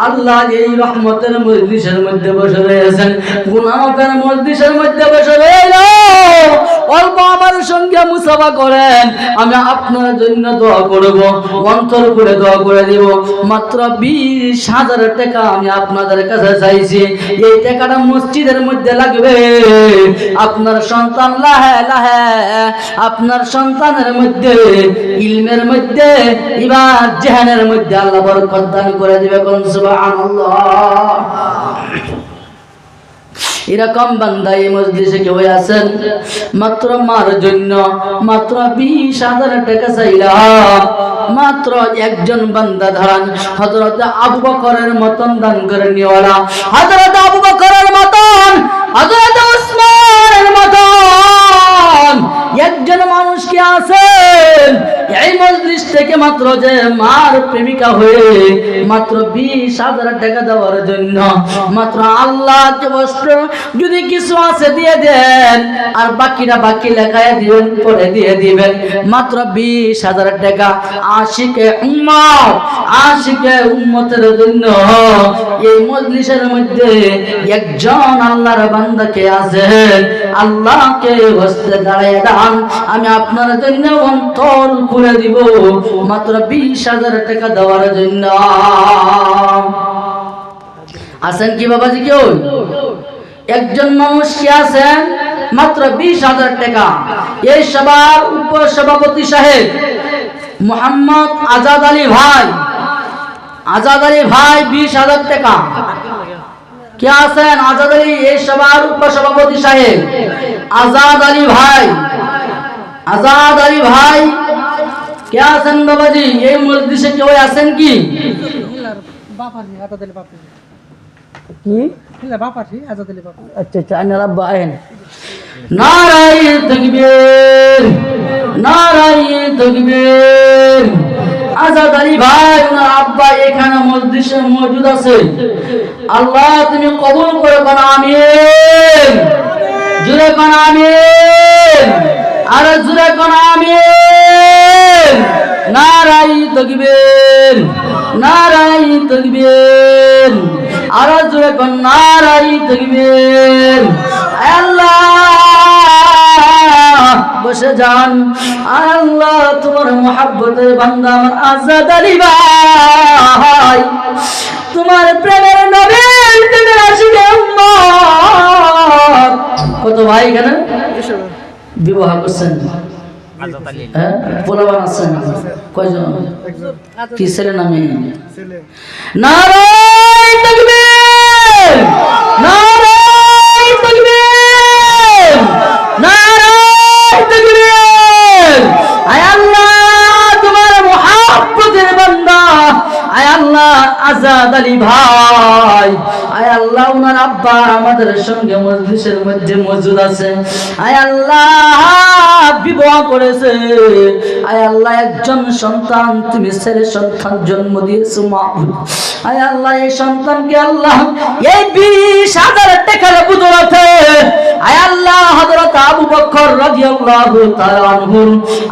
আল্লাহ এই রহমতের মজলিসের মধ্যে বসে রয়েছেন, গুনাহ মাফের মজলিসের মধ্যে বসে রইল। অল্প আমার সঙ্গে মুসাফা করেন, আমি আপনার জন্য দোয়া করব, অন্তর করে দোয়া করে দিব। মাত্র 20,000 টাকা আমি আপনাদের কাছে চাইছি, এই টাকাটা মসজিদের মধ্যে লাগবে। আপনার সন্তান লাহে লাহে আপনার সন্তানের মধ্যে, ইলমের মধ্যে, ইবাদত জেহানের মধ্যে আল্লাহ বরকত দান করে দিবে। কোন সুবহানাল্লাহ। এরকম বান্দা এই মজলিসে কেউ আছেন? মাত্র মার জন্য মাত্র 20,000 টাকা চাইলাম। মাত্র একজন বান্দা ধরান, হযরত আবু বকরের মতন দান করে নিওয়ালা, হযরত আবু বকরের মতন, হযরত উসমানের মতন একজন মানুষ কি আছেন এই মজলিস থেকে মাত্র যে মার প্রেমিকা হয়ে মাত্র 20,000 টাকা দেওয়ার জন্য? মাত্র আল্লাহকে বস্ত্র যদি কিছু আছে দিয়ে দেন, আর বাকিটা বাকি লেখায় দিবেন, পরে দিয়ে দিবেন। মাত্র 20,000 টাকা আশিকে উম্মত, আশিকে উম্মতের জন্য এই মজলিসের মধ্যে একজন আল্লাহর বান্দাকে আছেন, আল্লাহকে বসতে দাঁড়িয়ে দান, আমি আপনার জন্য অন্তর খুলে দিব মাত্র 20,000 টাকা দেওয়ার জন্য। আছেন কি বাবাজি কেউ? একজন মানুষ কি আছেন? মাত্র 20,000 টাকা। এই সবার উপসভাপতি সাহেব মোহাম্মদ আজাদ আলী ভাই, আজাদ আলী ভাই 20,000 টাকা। কে আছেন? আজাদ আলী, এই সবার উপসভাপতি সাহেব আজাদ আলী ভাই, আজাদ আলী ভাই কে আছেন বাবাজি? এই মজলিসে কেউ আছেন কি? আচ্ছা আচ্ছা, নারায়ে তাকবীর, নারায়ে তাকবীর। আজাদ আলী ভাই ওনার আব্বা এখানে মজলিসে মজুদ আছে। আল্লাহ তুমি কবুল করে কোন আমিন, জুড়ে কোন আমিন, আর জুড়ে কোন আমিন। নারায়ে তাকবীর, নারায়ে তাকবীর, আর জুড়ে কোন নারায়ে তাকবীর। আল্লাহ বসে যান। আল্লাহ তোমার মুহাব্বতের বান্দা আমার আজাদ আলী ভাই, তোমার প্রেমের নবীর প্রেমের আশিকে উম্মত। কত ভাই এখানে বিবাহ করছেন? হ্যাঁ, পোলাপান আছেন কয়জন? কি ছেলে না মেয়ে? নারায়ে তাকবীর, নারায়ে তাকবীর, নারায়ে তাকবীর। আয় আল্লাহ তোমার মুহাব্বতের বান্দা, আয় আল্লাহ আজাদ আলী ভাই, আয় আল্লাহ ওনার আব্বা আমাদের সঙ্গে মজলিসের মধ্যে মজুদ আছে। আয় আল্লাহ বিবাহ করেছে, আয় আল্লাহ একজন সন্তান তুমি ছেলে সন্তান জন্ম দিয়েছো মাবুদ। আয় আল্লাহ এই সন্তানকে আল্লাহ এই 20,000 টাকার বদৌলতে আয় আল্লাহ হযরত আবু বকর রাদিয়াল্লাহু তাআলা আনহু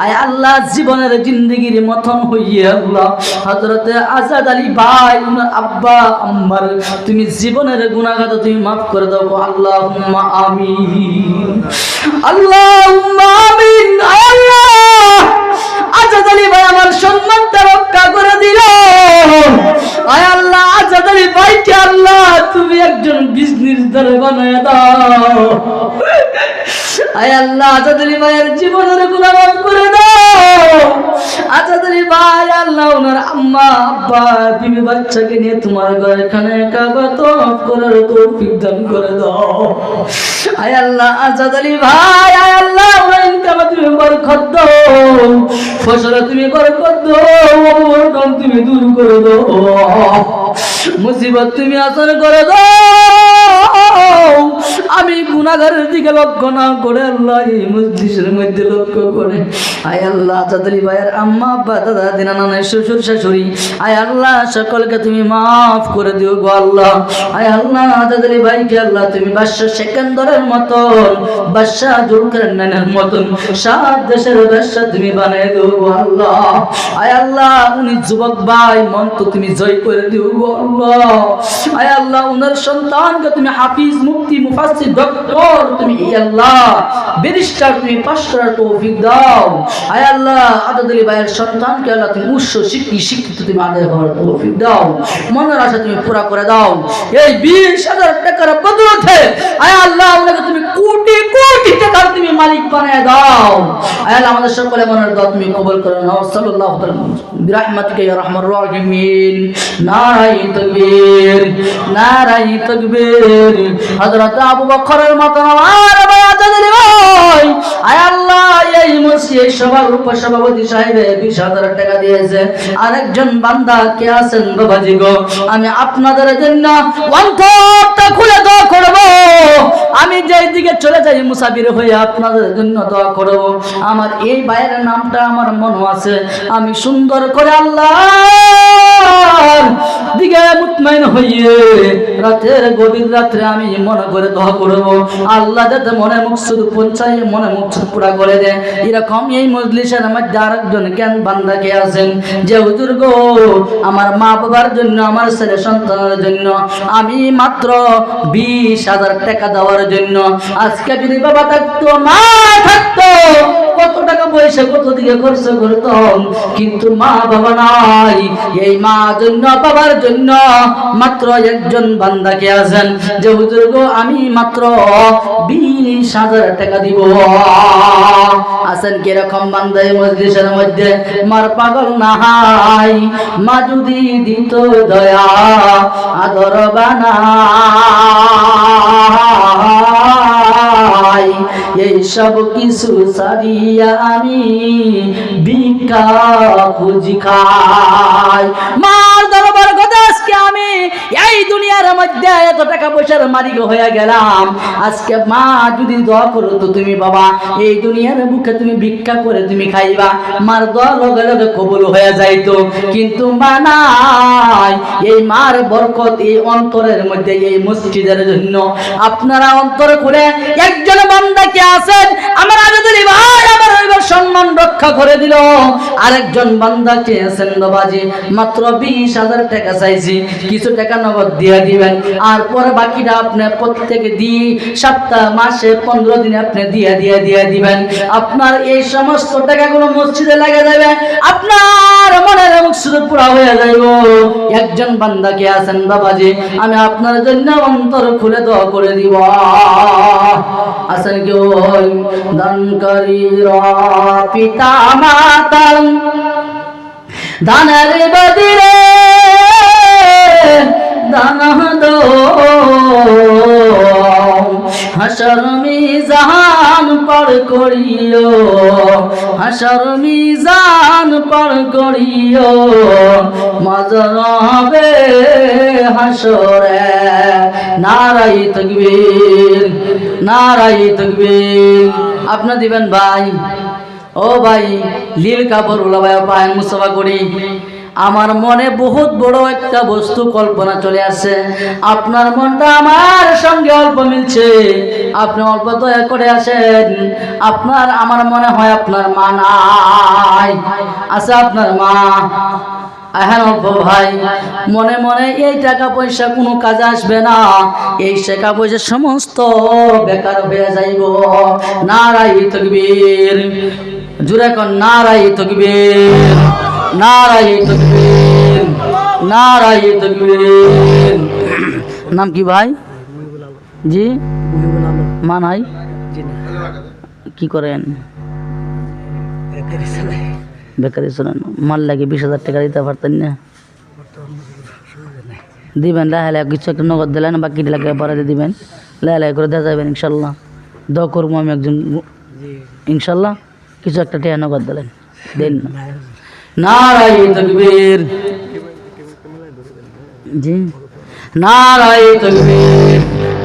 আয় আল্লাহ জীবনের জিন্দেগির মতন হইয়ে আল্লাহ হযরত আজাদ আলী ভাই ওনার আব্বা আম্মার তুমি জীবনের গুনাহগার তুমি maaf করে দাও। আল্লাহুম্মা আমিন, আল্লাহুম্মা আমিন। আল্লাহ আজাদ আলী ভাই আমার সম্মানটা রক্ষা করে দিল। আয় আল্লাহ আজাদ আলী ভাইকে আল্লাহ তুমি একজন বিজনেসদার বানায় দাও। আয় আল্লাহ আজাদ আলী ভাইয়ের জীবনের গুনাহ maaf করে দাও। আজাদ আলী ভাই আল্লাহ ওনার আম্মা আব্বা বিবি বাচ্চাকে নিয়ে তোমার ঘরে খানে কাবা তওয়াফ করার তৌফিক দান করে দাও। আয় আল্লাহ আজাদ আলী ভাই, আয় আল্লাহ ওনার ইনকামে তুমি বরকত দাও, ফসলে তুমি বরকত দাও, অবর্তন তুমি দূর করে দাও, মুসিবত তুমি আসান করে দাও। আমি গুনাহগারের দিকে লক্ষ্য না করে আল্লাহ এই মজলিসের মধ্যে লক্ষ্য করে আয় আল্লাহ আজাদ আলী ভাইয়ের আম্মা আব্বা দাদা দিনা নানা শ্বশুর শাশুড়ি আয় আল্লাহ সকলকে তুমি মাফ করে দিও গো আল্লাহ। আয় আল্লাহ আজাদ আলী ভাইকে আল্লাহ তুমি বাদশা সেকেন্দারের মতন, বাদশা জুলকারনাইনের মতন সাত দেশের বাদশা তুমি বানিয়ে দিও গো আল্লাহ। আয় আল্লাহ উনি যুবক ভাই মন তো তুমি জয় করে দিও গো আল্লাহ। আয় আল্লাহ উনার সন্তানকে তুমি হাফিজ মুফতি মুফাসসির ফার্মাসি ডক্টর তুমি আল্লাহ, ব্যারিস্টার তুমি পাশ করার তৌফিক দাও। আয় আল্লাহ আজাদ আলী ভাইয়ের সন্তানকে আল্লাহ তুমি উচ্চ শিক্ষিত তুমি আদায় করার তৌফিক দাও, মনের আশা তুমি পুরা করে দাও। এই 20,000 টাকার বদৌলতে আয় আল্লাহ ওনাকে তুমি কোটি কোটি টাকার তুমি মালিক বানায় দাও। আয় আল্লাহ আমাদের সকলে মনের দোয়া তুমি কবুল করে নাও। সাল্লাল্লাহু আলাইহি বিরহমাতিকা ইয়া রাহমার রাহিমিন। নারায়ে তাকবীর, নারায়ে তাকবীর। হযরত আবু বকরের মত আমার ভাই আজাদ আলী ভাই আয় আল্লাহ এই মসজিদ সবার উপসভাপতি সাহেব 20,000 টাকা দিয়েছে। আরেকজন বান্দা কে আছেন বাবাজি গো, আমি আপনাদের জন্য অন্তরটা খুলে দোয়া করব। আমি যেই দিকে চলে যাই মুসাফির হয়ে আপনাদের জন্য দোয়া করব। আমার এই ভাইয়ের নামটা আমার মনে আছে, আমি সুন্দর করে আল্লাহর দিকে মুতমাইন হইয়ে রাতের গভীর রাত্রে আমি মনে করে দোয়া করব, আল্লাহ যাতে মনে মুকসুদ পৌঁছায়, মনে মুকসুদ পুরা করে দেয়। এরকম এই মজলিসের মধ্যে আরেকজন জ্ঞান বান্দাকে আছেন যে হুজুর গো আমার মা বাবার জন্য, আমার ছেলে সন্তানের জন্য আমি মাত্র 20,000 টাকা দেওয়ার জন্য, আজকে যদি বাবা থাকতো মা থাকতো কত টাকা পয়সা কত দিকে খরচ করতাম, কিন্তু মা বাবা নাই। এই মা জন্য বাবার জন্য মাত্র একজন বান্দাকে আছেন যে হুজুর গো আমি মাত্র 20,000 টাকা দিব। আছেন কিরকম বান্দা এই মজলিসের মধ্যে? মার পাগল নাই, মা যদি দিত দয়া আদর বানাই, এই সব কিছু সারিয়া আমি ভিক্ষা খুঁজি খাই। মার দরবার কথা আজকে আমি এই দুনিয়ার মধ্যে এত টাকা পয়সার মালিক হয়ে গেলাম, আজকে মা যদি দোয়া করো তো তুমি বাবা এই দুনিয়ার বুকে তুমি ভিক্ষা করে তুমি খাইবা, মার দোয়া লগে লগে কবুল হয়ে যাইতো, কিন্তু মা নাই। এই মার বরকত এই অন্তরের মধ্যে এই মসজিদের জন্য আপনারা অন্তর খুলে একজন বান্দাকে আছেন আমার আজাদ আলী ভাই আমার সম্মান রক্ষা করে দিল। আরেকজন বান্দাকে আছেন বাবাজি মাত্র 20,000 টাকা চাইছি, কিছু টাকা নগদ দিয়ে দিবেন, আর পরে বাকিটা আপনি প্রত্যেকে দিয়ে সপ্তাহ মাসে 15 দিনে আপনি দিয়ে দিবেন। আপনার এই সমস্ত টাকাগুলো মসজিদে লাগে যাবে, আপনার মনের মুকসুদ পুরা হয়ে যাইব। একজন বান্দাকে আছেন বাবাজি আমি আপনার জন্য অন্তর খুলে দোয়া করে দিব। আছেন কেউ দানকারী পিতা মাতা দানের বদিরে দানা দো, হাসর মিজান পার করিও, হাসর মিজান পার করিও, মাজার হবে হাসরে। নারায়ে তাকবীর, নারায়ে তাকবীর। আপনি দিবেন ভাই? ও ভাই লীল কাপড় ওলা ভাই পায়েন মুসাফা করি। আমার মনে বহুত বড় একটা বস্তু কল্পনা চলে আসছে, আপনার মনটা আমার সঙ্গে অল্প মিলছে, আপনি অল্প দয়া করে আসেন। আপনার আমার মনে হয় আপনার মা নাই, আছে আপনার মা? হ্যাঁ ভাই মনে মনে এই টাকা পয়সা কোনো কাজে আসবে না, এই টাকা পয়সা সমস্ত বেকার হয়ে যাইব। নারায়ে তাকবীর, জোরে কোন নারায়ে তাকবীর, নারায়ে তাকবীর, নারায়ে তাকবীর। নাম কি ভাই? জি মা নাই, কি করেন? বেকারি চলেন। মাল লাগে 20,000 টাকা দিতে পারতেন না? দিবেন লাহে কিছু একটা নগদ দিলেন, বাকি লাগে পরে দিবেন, লাহে করে দেওয়া যাবেন ইনশাল্লাহ। দোয়া করবো আমি একজন ইনশাল্লাহ, কিছু একটা টিয়া নগদ দিলেন দেন না। নারায়ে তাকবীর, জি নারায়ে তাকবীর।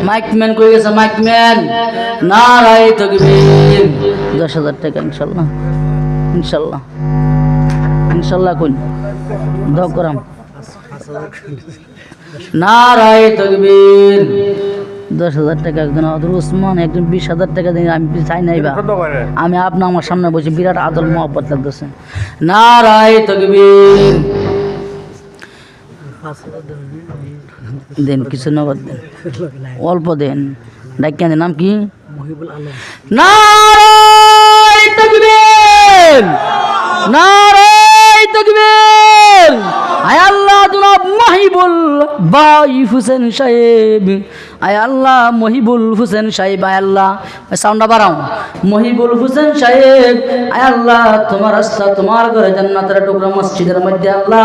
মাইকম্যান কই গেছে? মাইকম্যান নারায়ে তাকবীর। 10,000 টাকা ইনশাল্লাহ, ইনশাল্লাহ ইনশাল্লাহ কোন দোয়া করাম। নারায়ে তাকবীর। 10,000 টাকা একজন আদর ওসমান, একজন 20,000 টাকা দিন। আমি চাই নাই বা আমি আপনি আমার সামনে বসে বিরাট আদর মহব্বত লাগতেছে। নারায়ে তাকবীর। দেন কিছু নগদ দেন, অল্প দেন, ডাক্তারের নাম কি? মহিবুল আলম। নারায়ে তাকবীর, নারায়ে তাকবীর। আয় আল্লাহ জনাব মহিবুল ভাই হোসেন সাহেব, আয় আল্লাহ মহিবুল হোসেন সাহেব, আয় আল্লাহ সাউন্ডটা বাড়াও। মহিবুল হোসেন সাহেব, আয় আল্লাহ তোমার রাস্তা, তোমার ঘরে জান্নাতের টুকরা মসজিদের মধ্যে আল্লাহ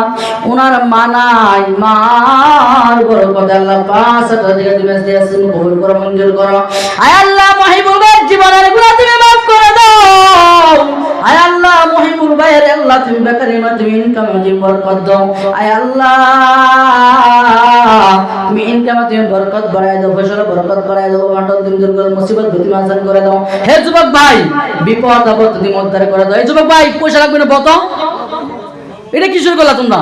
ওনার মানাই মার বরকত আল্লাহ 5 টাকা দিবেন, দিয়েছেন কবুল করো, মঞ্জুর করো। আয় আল্লাহ মহিবুলের জীবনের গুনাহ তুমি মাফ করে দাও। আয় আল্লাহ মহিবুল ভাইয়ের আল্লাহ তুমি বেকারি মা তুমি ইনকামে তুমি বরকত দাও। আয় আল্লাহ তুমি ইনকামে তুমি বরকত বাড়ায় দাও, ফসলে বরকত বাড়ায় দাও, মাটন তুমি দূর করে মুসিবত তুমি আসান করে দাও। হে যুবক ভাই, বিপদ আপদ তুমি উদ্ধার করে দাও। এই যুবক ভাই পয়সা লাগবে না বতো, এটা কি শুরু করলা তোমরা?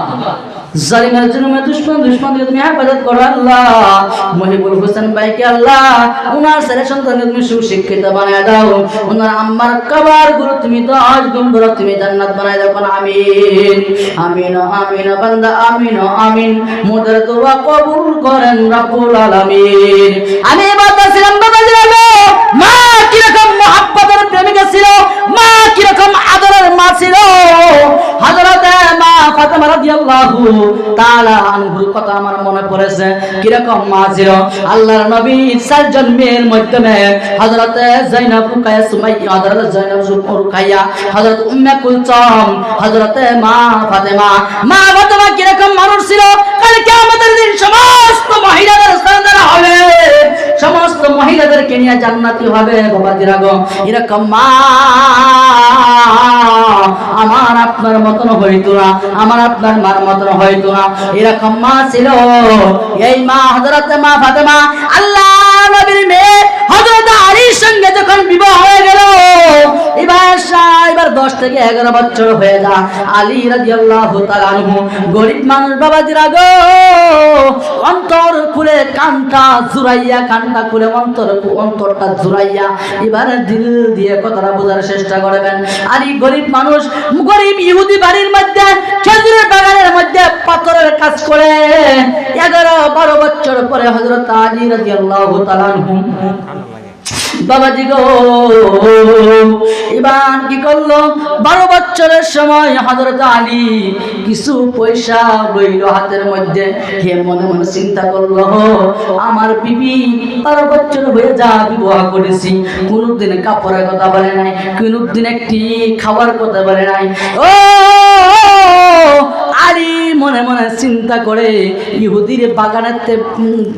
জালিমের জন্য দুশমন থেকে তুমি হেফাজত করো আল্লাহ। মহিবুল হোসেন ভাইকে আল্লাহ ওনার ছেলে সন্তানকে তুমি সুশিক্ষিত বানায় দাও, ওনার আম্মার কবর গুলো তুমি 10 গুণ বড় তুমি জান্নাত বানায় দাও। আমিন আমিন আমিন বান্দা আমিন আমিন। মোদের দোয়া কবুল করেন রব্বুল আলামিন। আমি বলতেছিলাম মা কিরকম মুহাব্বতের প্রেমিকা ছিল, মা কিরকম আদরের মা ছিল। হযরত মা ফাতেমা রাদিয়াল্লাহু তাআলা আনহুর কথা আমার মনে পড়েছে, কিরকম মা ছিল। আল্লাহর নবী 4 জন মেয়ের মাধ্যমে হযরত যায়েনব, রুকায়া, সুমাইয়া, হযরত যায়েনব, রুকায়া, হযরত উম্মে কুলসুম, হযরত মা ফাতেমা। মা ফাতেমা কিরকম মানুষ ছিল, কাল কিয়ামতের দিন সমস্ত মহিলাদের সন্তান হবে, সমস্ত মহিলাদেরকে নিয়ে জান্নাতি হবে। বাবা দিরাগো, এরকম মা আমার আপনার মতন হইতো না, আমার আপনার মার মতন হইতো না, এরকম মা ছিল। এই মা হযরত মা ফাতেমা আল্লাহ নবীর মেয়ে হযরত আলীর সঙ্গে যখন বিবাহ হয়ে গেল, এবার 10 থেকে 11 বছর হয়ে যায়। আলী রাদিয়াল্লাহু তাআলা আনহু গরিব মানুষ, বাবা দিরাগো, অন্তর খুলে কানটা জুড়াইয়া, কানটা খুলে অন্তরটা জুড়াইয়া এবার দিল দিয়ে কথাটা বোঝার চেষ্টা করবেন। আলী গরিব মানুষ, গরিব ইহুদি বাড়ির মধ্যে খেজুরের বাগানের মধ্যে পাথরের কাজ করে 11-12 বছর পরে হযরত আলী রাদিয়াল্লাহু তাআলা আনহু বাবাজি গো এবার কি করলো, 12 বছরের সময় হযরত আলী কিছু পয়সা লইল হাতের মধ্যে। হে মনে মনে চিন্তা করলো, আমার বিবি 12 বছর হয়ে যা বিবাহ করেছি, কোনদিন কাপড়ের কথা বলে নাই, কোনদিন একটি খাবার কথা বলে নাই। ও আলী মনে মনে চিন্তা করে ইহুদির বাগানের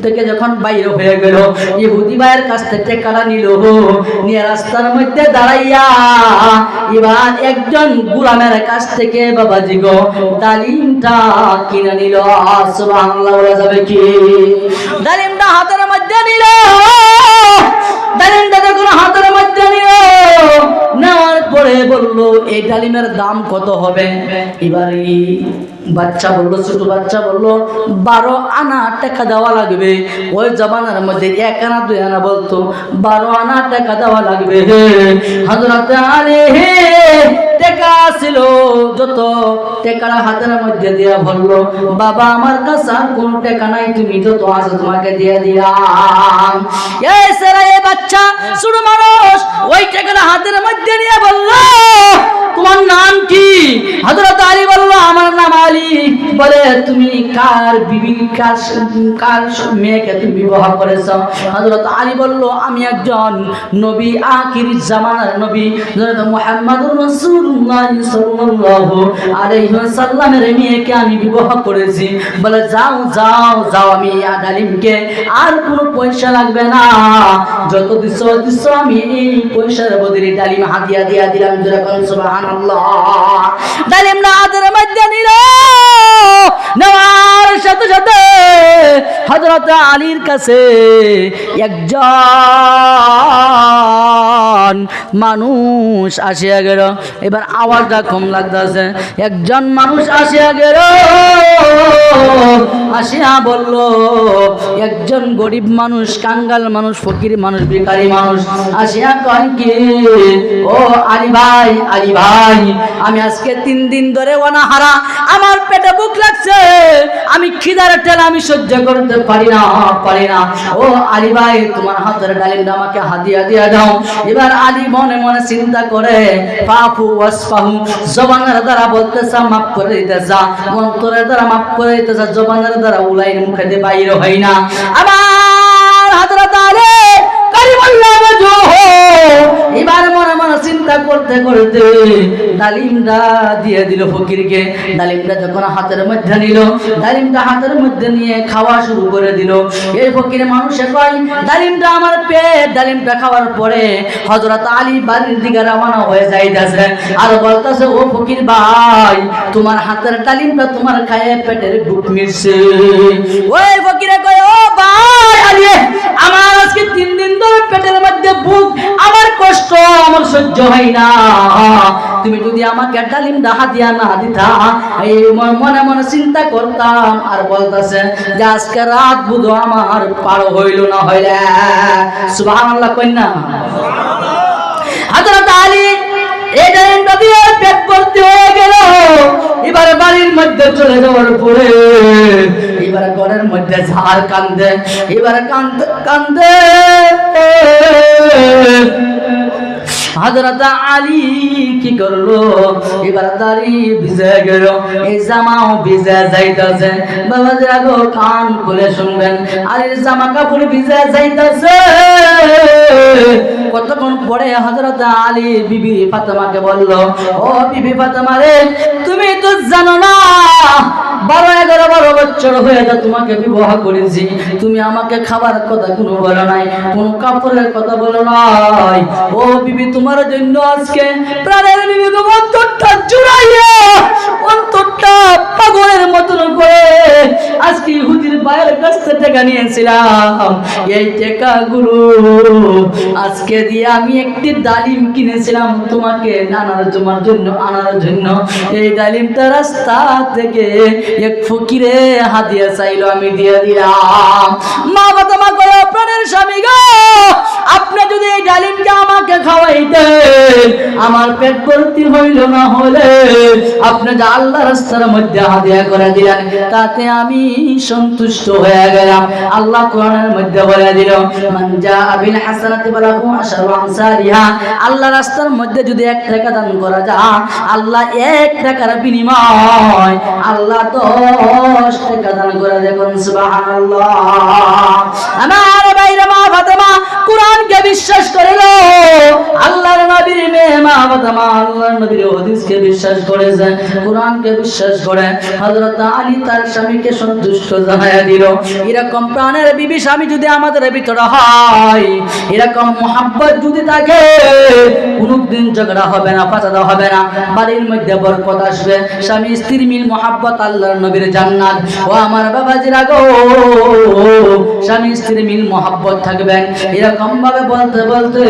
থেকে যখন বাইরে হয়ে গেল, ইহুদি ভাইয়ের কাছ থেকে টাকাটা নিল, নিয়ে রাস্তার মধ্যে দাঁড়াইয়া এবার একজন গোলামের কাছ থেকে বাবাজি গো ডালিমটা কিনে নিল। সুবহানাল্লাহ বলা যাবে কি? ডালিমটা হাতের মধ্যে নিল, ডালিমটা যখন হাতের মধ্যে নিল, নেওয়ার পরে বললো এই ডালিমের দাম কত হবে? এবারে বাচ্চা বললো, ছোট বাচ্চা বললো 12 আনা টাকা দেওয়া লাগবে। ওই জমানার মধ্যে 1 আনা 2 আনা বলতো, 12 আনা টাকা দেওয়া লাগবে। হযরত আলী টাকা ছিল যত, টাকার হাতের মধ্যে দিয়া বললো, বাবা আমার কাছে আর কোনো টাকা নাই, তুমি যত আছে তোমাকে দিয়ে দিলাম। এই ছেলে বাচ্চা ছোট মানুষ ওই টাকার হাতের মধ্যে নিয়ে বললো, তোমার নাম কি? হযরত আলী বলল, আমার নাম আলী। বলে, তুমি কার বিবি, কার মেয়েকে তুমি বিবাহ করেছো? হযরত আলী বলল, আমি একজন নবী, আখির জামানার নবী হযরত মুহাম্মদুর রাসূলুল্লাহ সাল্লাল্লাহু আলাইহি ওয়াসাল্লামের মেয়েকে আমি বিবাহ করেছি। বলে, যাও যাও যাও, আমি ডালিমকে আর কোনো পয়সা লাগবে না, যত দিছো দিছো, আমি এই পয়সার বদলে ডালিম হাদিয়া দিয়া দিলাম। যেরকম সুবহানাল্লাহ। ডালিম না হাতের মধ্যে নিল, নেওয়ার সাথে সাথে হযরত আলীর কাছে একজন মানুষ আসিয়া গেল। এবার আওয়াজটা কম লাগতেছে। একজন মানুষ আসিয়া গেল, আসিয়া বলল, একজন গরিব মানুষ, কাঙ্গাল মানুষ, ফকির মানুষ, ভিখারি মানুষ আসিয়া কয় কি, ও আলী ভাই, আলী ভাই, আমি আজকে 3 দিন ধরে অনাহারা, আমার পেটে ভুক লাগছে, লাগছে, আমি খিদার ঠেলা আমি সহ্য করতে পারি না। ও আলী ভাই, তোমার হাতের ডালিমটা আমাকে হাদিয়া দিয়ে দাও। এবার আলী মনে মনে চিন্তা করে, ফাফু ওয়াসফাহু, জবানের দ্বারা বলতেছে মাফ করে দিতেছে, অন্তরের দ্বারা মাফ করে দিতেছে, জবানের দ্বারা উলাইন মুখে দিয়ে বাইর হয় না। আমার হযরত আলী কারিমুল্লাহ ওয়াজহু এবার মনে মনে চিন্তা করতে করতে ডালিমটা দিয়ে দিল ফকিরকে। ডালিমটা যখন হাতের মধ্যে নিল, ডালিমটা হাতের মধ্যে নিয়ে খাওয়া শুরু করে দিল। এই ফকির মানুষে কয়, ডালিমটা আমার পেট। ডালিমটা খাওয়ার পরে হযরত আলী বাড়ির দিকে রওনা হয়ে যাইতেছে, আর বলতেছে, ও ফকির ভাই, তোমার হাতের ডালিমটা তোমার খায়ে পেটের বুক মিশছে। ওই ফকিরে কয়, ও ভাই আলী, আমার আজকে 3 দিন ধরে পেটের মধ্যে বুক, আমার কষ্ট আমার সহ্য হয় না। তুমি যদি আমাকে ডালিমটা হাদিয়া না দিতা, এই মনে মনে চিন্তা করতাম। আর বলতেছে যে আজকে রাত বুধ আমার পার হইল না হইলে। সুবহানাল্লাহ কইনা। হযরত আলী এই ডালিমটা দিয়ে পেট ভর্তি হয়ে গেল। এবার বাড়ির মধ্যে চলে যাওয়ার পরে এবার ঘরের মধ্যে ঝাড় কান্দে, এবার কান্দে কান্দে হযরত আলী কি করলো, এবার দাড়ি ভিজে গেল, এই জামাও ভিজে যাইতেছে। বাবাজি আগো কান খুলে শুনবেন, আলীর জামা কাপড় ভিজে যাইতেছে। কতক্ষণ পরে হযরত আলী বিবি ফাতেমাকে বলল, ও বিবি ফাতেমা রে, তুমি তো জানো না 12 বছর হয়ে যা তোমাকে বিবাহ করেছি, তুমি আমাকে খাবার কথা কোনো বলো নাই, কোন কাপড়ের কথা বলো নাই। ও বিবি, তোমার জন্য আজকে প্রাণের বিবি অন্তরটা জুড়াইয়া, অন্তরটা পাগলের মতন করে আজকে ইহুদির ভাইয়ের কাছ থেকে টাকা নিয়েছিলাম। এই টাকাগুলো আজকে দিয়ে আমি একটি ডালিম কিনেছিলাম তোমাকে আনার জন্য। এই ডালিমটা রাস্তা থেকে এক ফকিরে হাদিয়া চাইলো, আমি দিয়ে দিলাম। মা ফাতেমা কয়, প্রাণের স্বামী গো, আপনি যদি এই ডালিমটা আমাকে খাওয়াইতেন, আমার পেট ভর্তি হইল না হলে আপনি যে আল্লাহ রাস্তার মধ্যে হাদিয়া করে দিলেন, তাতে আমি সন্তুষ্ট হয়ে গেলাম। আল্লাহ কোরআনের মধ্যে বলে দিল, মান জাআ বিল হাসানাতি ফালাহু আশরু আমসালিহা। আল্লাহ রাস্তার মধ্যে যদি 1 টাকা দান করা যায়, আল্লাহ 1 টাকার বিনিময় আল্লাহ 10 টাকা দান করে দেবেন। সুবহানাল্লাহ। আমার ভাইরা, মা ফাতেমা কোরআনকে বিশ্বাস করিল, আল্লাহর নবীর মেয়ে মা ফাতেমা আল্লাহর নবীর হাদিসকে বিশ্বাস করেছে, কোরআনকে বিশ্বাস করে হযরত আলী তার স্বামীকে সন্তুষ্ট জানায়া দিল। এরকম প্রাণের বিবি স্বামী যদি আমাদের ভিতরে হয়, এরকম মুহাব্বত যদি থাকে, কোনদিন ঝগড়া হবে না, ফাসাদ হবে না, বাড়ির মধ্যে বরকত আসবে। স্বামী স্ত্রীর মিল মুহাব্বত আল্লাহর নবীর জান্নাত। ও আমার বাবাজিরা গো, স্বামী স্ত্রীর মিল মুহাব্বত থাকবেন। এরকম ভাবে বলতে বলতে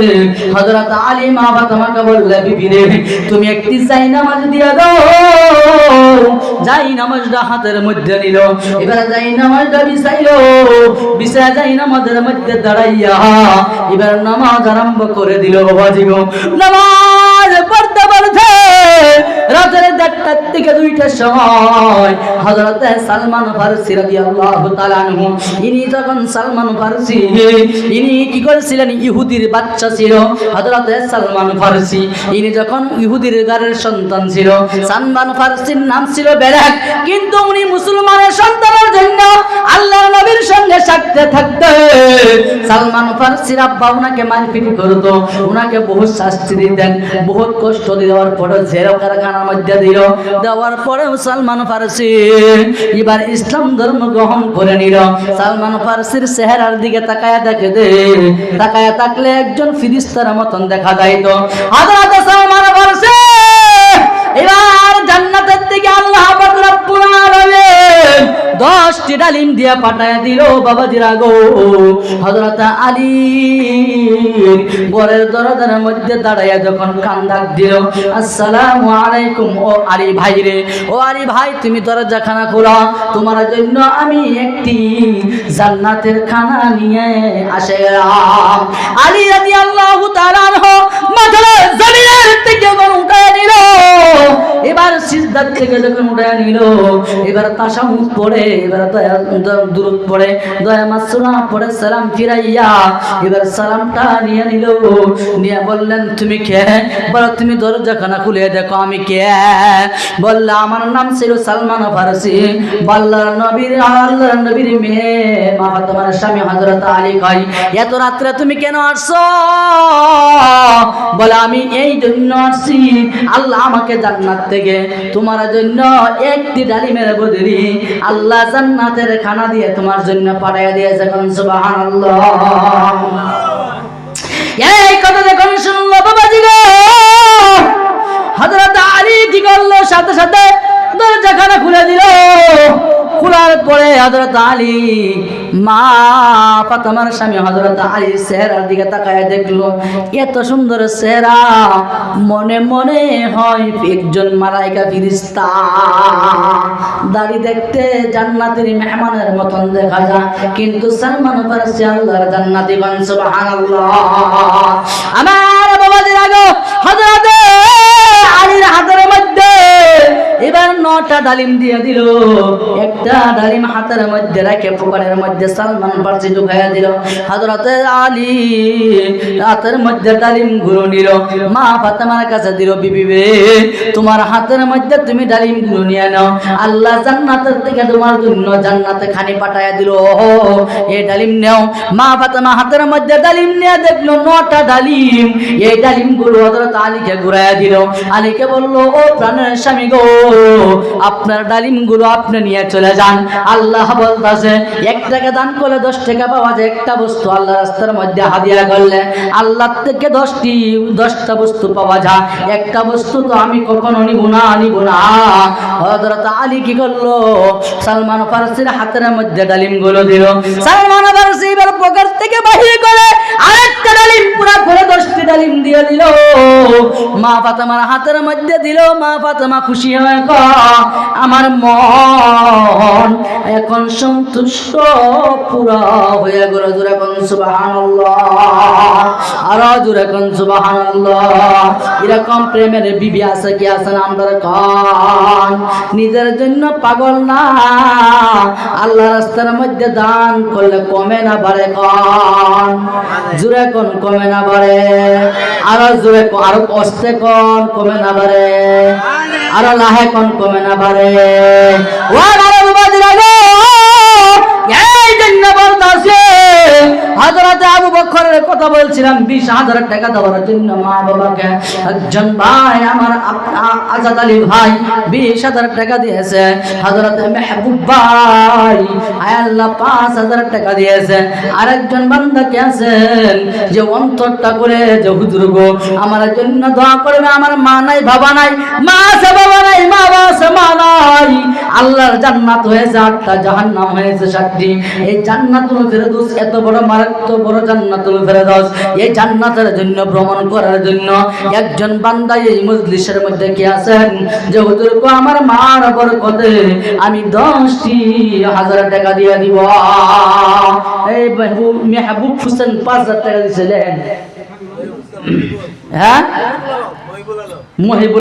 হযরত আলী মা ফাতেমাকে বললে, বিবি রে, তুমি একটি জায়নামাজ দিয়ে দাও। জায়নামাজটা হাতের মধ্যে নিল, এবার জায়নামাজটা বিছাইলো, বিছায়া জায়নামাজের মধ্যে দাঁড়াইয়া এবার নামাজ আরম্ভ করে দিল। বাবাজি গো, নামাজ পড়তে পড়তে রাতের 1:30 থেকে 2টার সময় হযরত সালমান ফারসি রাদিয়াল্লাহু তাআলা আনহু, ইনি যখন সালমান ফারসি, ইনি কি করেছিলেন, ইহুদির বাচ্চা ছিল হযরত সালমান ফারসি। ইনি যখন ইহুদির ঘরের সন্তান ছিল, সালমান ফারসির নাম ছিল বেরাক, কিন্তু উনি মুসলমানের সন্তানের জন্য আল্লাহর নবীর সঙ্গে সাথে থাকতে সালমান ফারসির আব্বা উনাকে মারপিট করত, উনাকে বহু শাস্তি দিতেন, বহুত কষ্ট দেওয়ার পরে জেরা কারখানার মধ্যে দিল। দেওয়ার পরে সালমান ফারসি এবার ইসলাম ধর্ম গ্রহণ করে নিল। সালমান ফারসির চেহারার দিকে তাকায়া দেখে দে, তাকায়া থাকলে একজন ফিরিস্তার মতন দেখা যাইত। হযরত সালমান ফারসি এবার জান্নাতের দিকে আল্লাহ পাক রব্বুল আলামিন 10টি ডালিম দিয়ে পাঠায় দিল। বাবাজিরা গো, হযরত আলী ঘরের দরজার মধ্যে দাঁড়াইয়া যখন কান্দাক দিল, আসসালামু আলাইকুম। ও আলী ভাই রে, ও আলী ভাই, তুমি দরজা খানা খোলা, তোমার জন্য আমি একটি জান্নাতের খানা নিয়ে আসে গেলাম। আলী রাদিয়াল্লাহু তাআলা আনহু মাথার জমিনের থেকে উঠায় নিল, এবার সিজদার থেকে যখন উঠে নিল, এবার তাশাহুদ পড়ে, এবার দুরূদ পড়ে, দয়া মাসুরা পড়ে সালাম ফিরাইয়া এবার সালামটা নিয়ে নিল। নিয়ে বললেন তুমি কে? বলো তুমি দরজাখানা খুলে দেখো আমি কে। বললা আমার নাম ছিল সালমান ফারসি, আল্লাহর নবীর মেয়ে মা ফাতেমার স্বামী হযরত আলী কই এত রাত্রে তুমি কেন আসছো? বলে আমি এই জন্য আসছি, আল্লাহ আমাকে জান্নাত থেকে তোমার জন্য একটি ডালিমের বদলি আল্লাহ জান্নাতের খানা দিয়ে তোমার জন্য পাঠিয়ে দিয়েছে। সুবহানাল্লাহ। এই কথা যখন শুনলো বাবাজি গো, হযরত আলী কি করলো? সাথে সাথে দরজাখানা খুলে দিল। খোলার পরে হযরত আলী মা ফাতেমার স্বামী হযরত আলীর চেহারার দিকে তাকায় দেখলো এত সুন্দর চেহারা, মনে মনে হয় একজন মালায়েকা ফেরেশতা। দাড়ি দেখতে জান্নাতের মেহমানের মতন দেখা যায়, কিন্তু সালমান ফারসি আল্লাহর জান্নাতি। সুবহানাল্লাহ। আমার বাবাদের আগে হযরত আলীর হাতের মধ্যে এবার 9টা ডালিম দিয়ে দিল। একটা ডালিম হাতের মধ্যে রেখে পকেটের মধ্যে সালমান ফারসি ঢুকাইয়া দিল। হযরত আলী হাতের মধ্যে ডালিম গুলো নিল, মা ফাতেমার কাছে দিল, বিবি রে তোমার হাতের মধ্যে তুমি ডালিম গুলো নিয়ে নাও, আল্লাহ জান্নাতের থেকে তোমার জন্য জান্নাতে খানি পাঠাইয়া দিল, এই ডালিম নাও। মা ফাতেমা হাতের মধ্যে ডালিম নিয়ে দেখলো 9টা ডালিম। এই ডালিম গুলো হযরত আলীকে ঘুরাইয়া দিল। আলীকে বলল ও প্রাণের স্বামী গো, আপনার ডালিম গুলো আপনি নিয়ে চলে যান। আল্লাহ বলতাছে 1 টাকা দান করলে 10 টাকা পাওয়া যায়। একটা বস্তু আল্লাহ রাস্তার মধ্যে হাদিয়া করলে আল্লাহ থেকে 10টা বস্তু পাওয়া যায়। একটা বস্তু তো আমি কখনো নিব না। হযরত আলী কি করলো? সালমান ফারসির হাতের মধ্যে ডালিম গুলো দিল। সালমান ফারসি এবার পকেট থেকে বাহির করে আরেকটা ডালিম পুরো করে 10টি ডালিম দিয়ে দিল। মা ফাতেমার হাতের মধ্যে দিল। মা ফাতেমা খুশি হয়ে আমার মন এখন সন্তুষ্ট পুরা হয়ে গেল। জোরে কোন সুবহানাল্লাহ, আর জোরে কোন সুবহানাল্লাহ। এরকম প্রেমের বিবি আছে কি আছে না? আমরা কোন নিজের জন্য পাগল না, আল্লাহ রাস্তার মধ্যে দান করলে কমে না বাড়ে? কোন জোরে কোন কমে না বাড়ে? আর জোরে আরো কষ্টে কোন কমে না বাড়ে? আর লাহে কোন কমে না বাড়ে? ও আরে বাবাজিরা গো, এই জন্য বলতাছে হযরত আবু বকরের কথা বলছিলাম 20,000 টাকা দেওয়ার জন্য মা বাবাকে। একজন ভাই আমার আজাদ আলী ভাই 20,000 টাকা দিয়েছে। হযরত মেহবুব ভাই আল্লাহ 5,000 টাকা দিয়েছে। আরেকজন বান্দা কে আছেন যে অন্তরটা করে যে হুজুর গো আমার জন্য দোয়া করবে, আমার মা নাই বাবা নাই, মা আছে বাবা নাই, মা আছে মা নাই, আল্লাহর জান্নাত হয়েছে 8টা, জাহান্নাম হয়েছে 7টি। এই জান্নাতুল ফেরদৌস এত বড় মারাত্মক বড় জান্নাতুল ফেরদৌস, এই জান্নাতের জন্য ভ্রমণ করার জন্য একজন বান্দা এই মজলিসের মধ্যে কি আছেন যে হুজুর গো আমার মার বরকতে আমি 10,000 টাকা দিয়ে দিব। এই মেহবুব হোসেন 5,000 টাকা দিয়েছিলেন। হ্যাঁ, মহিবুল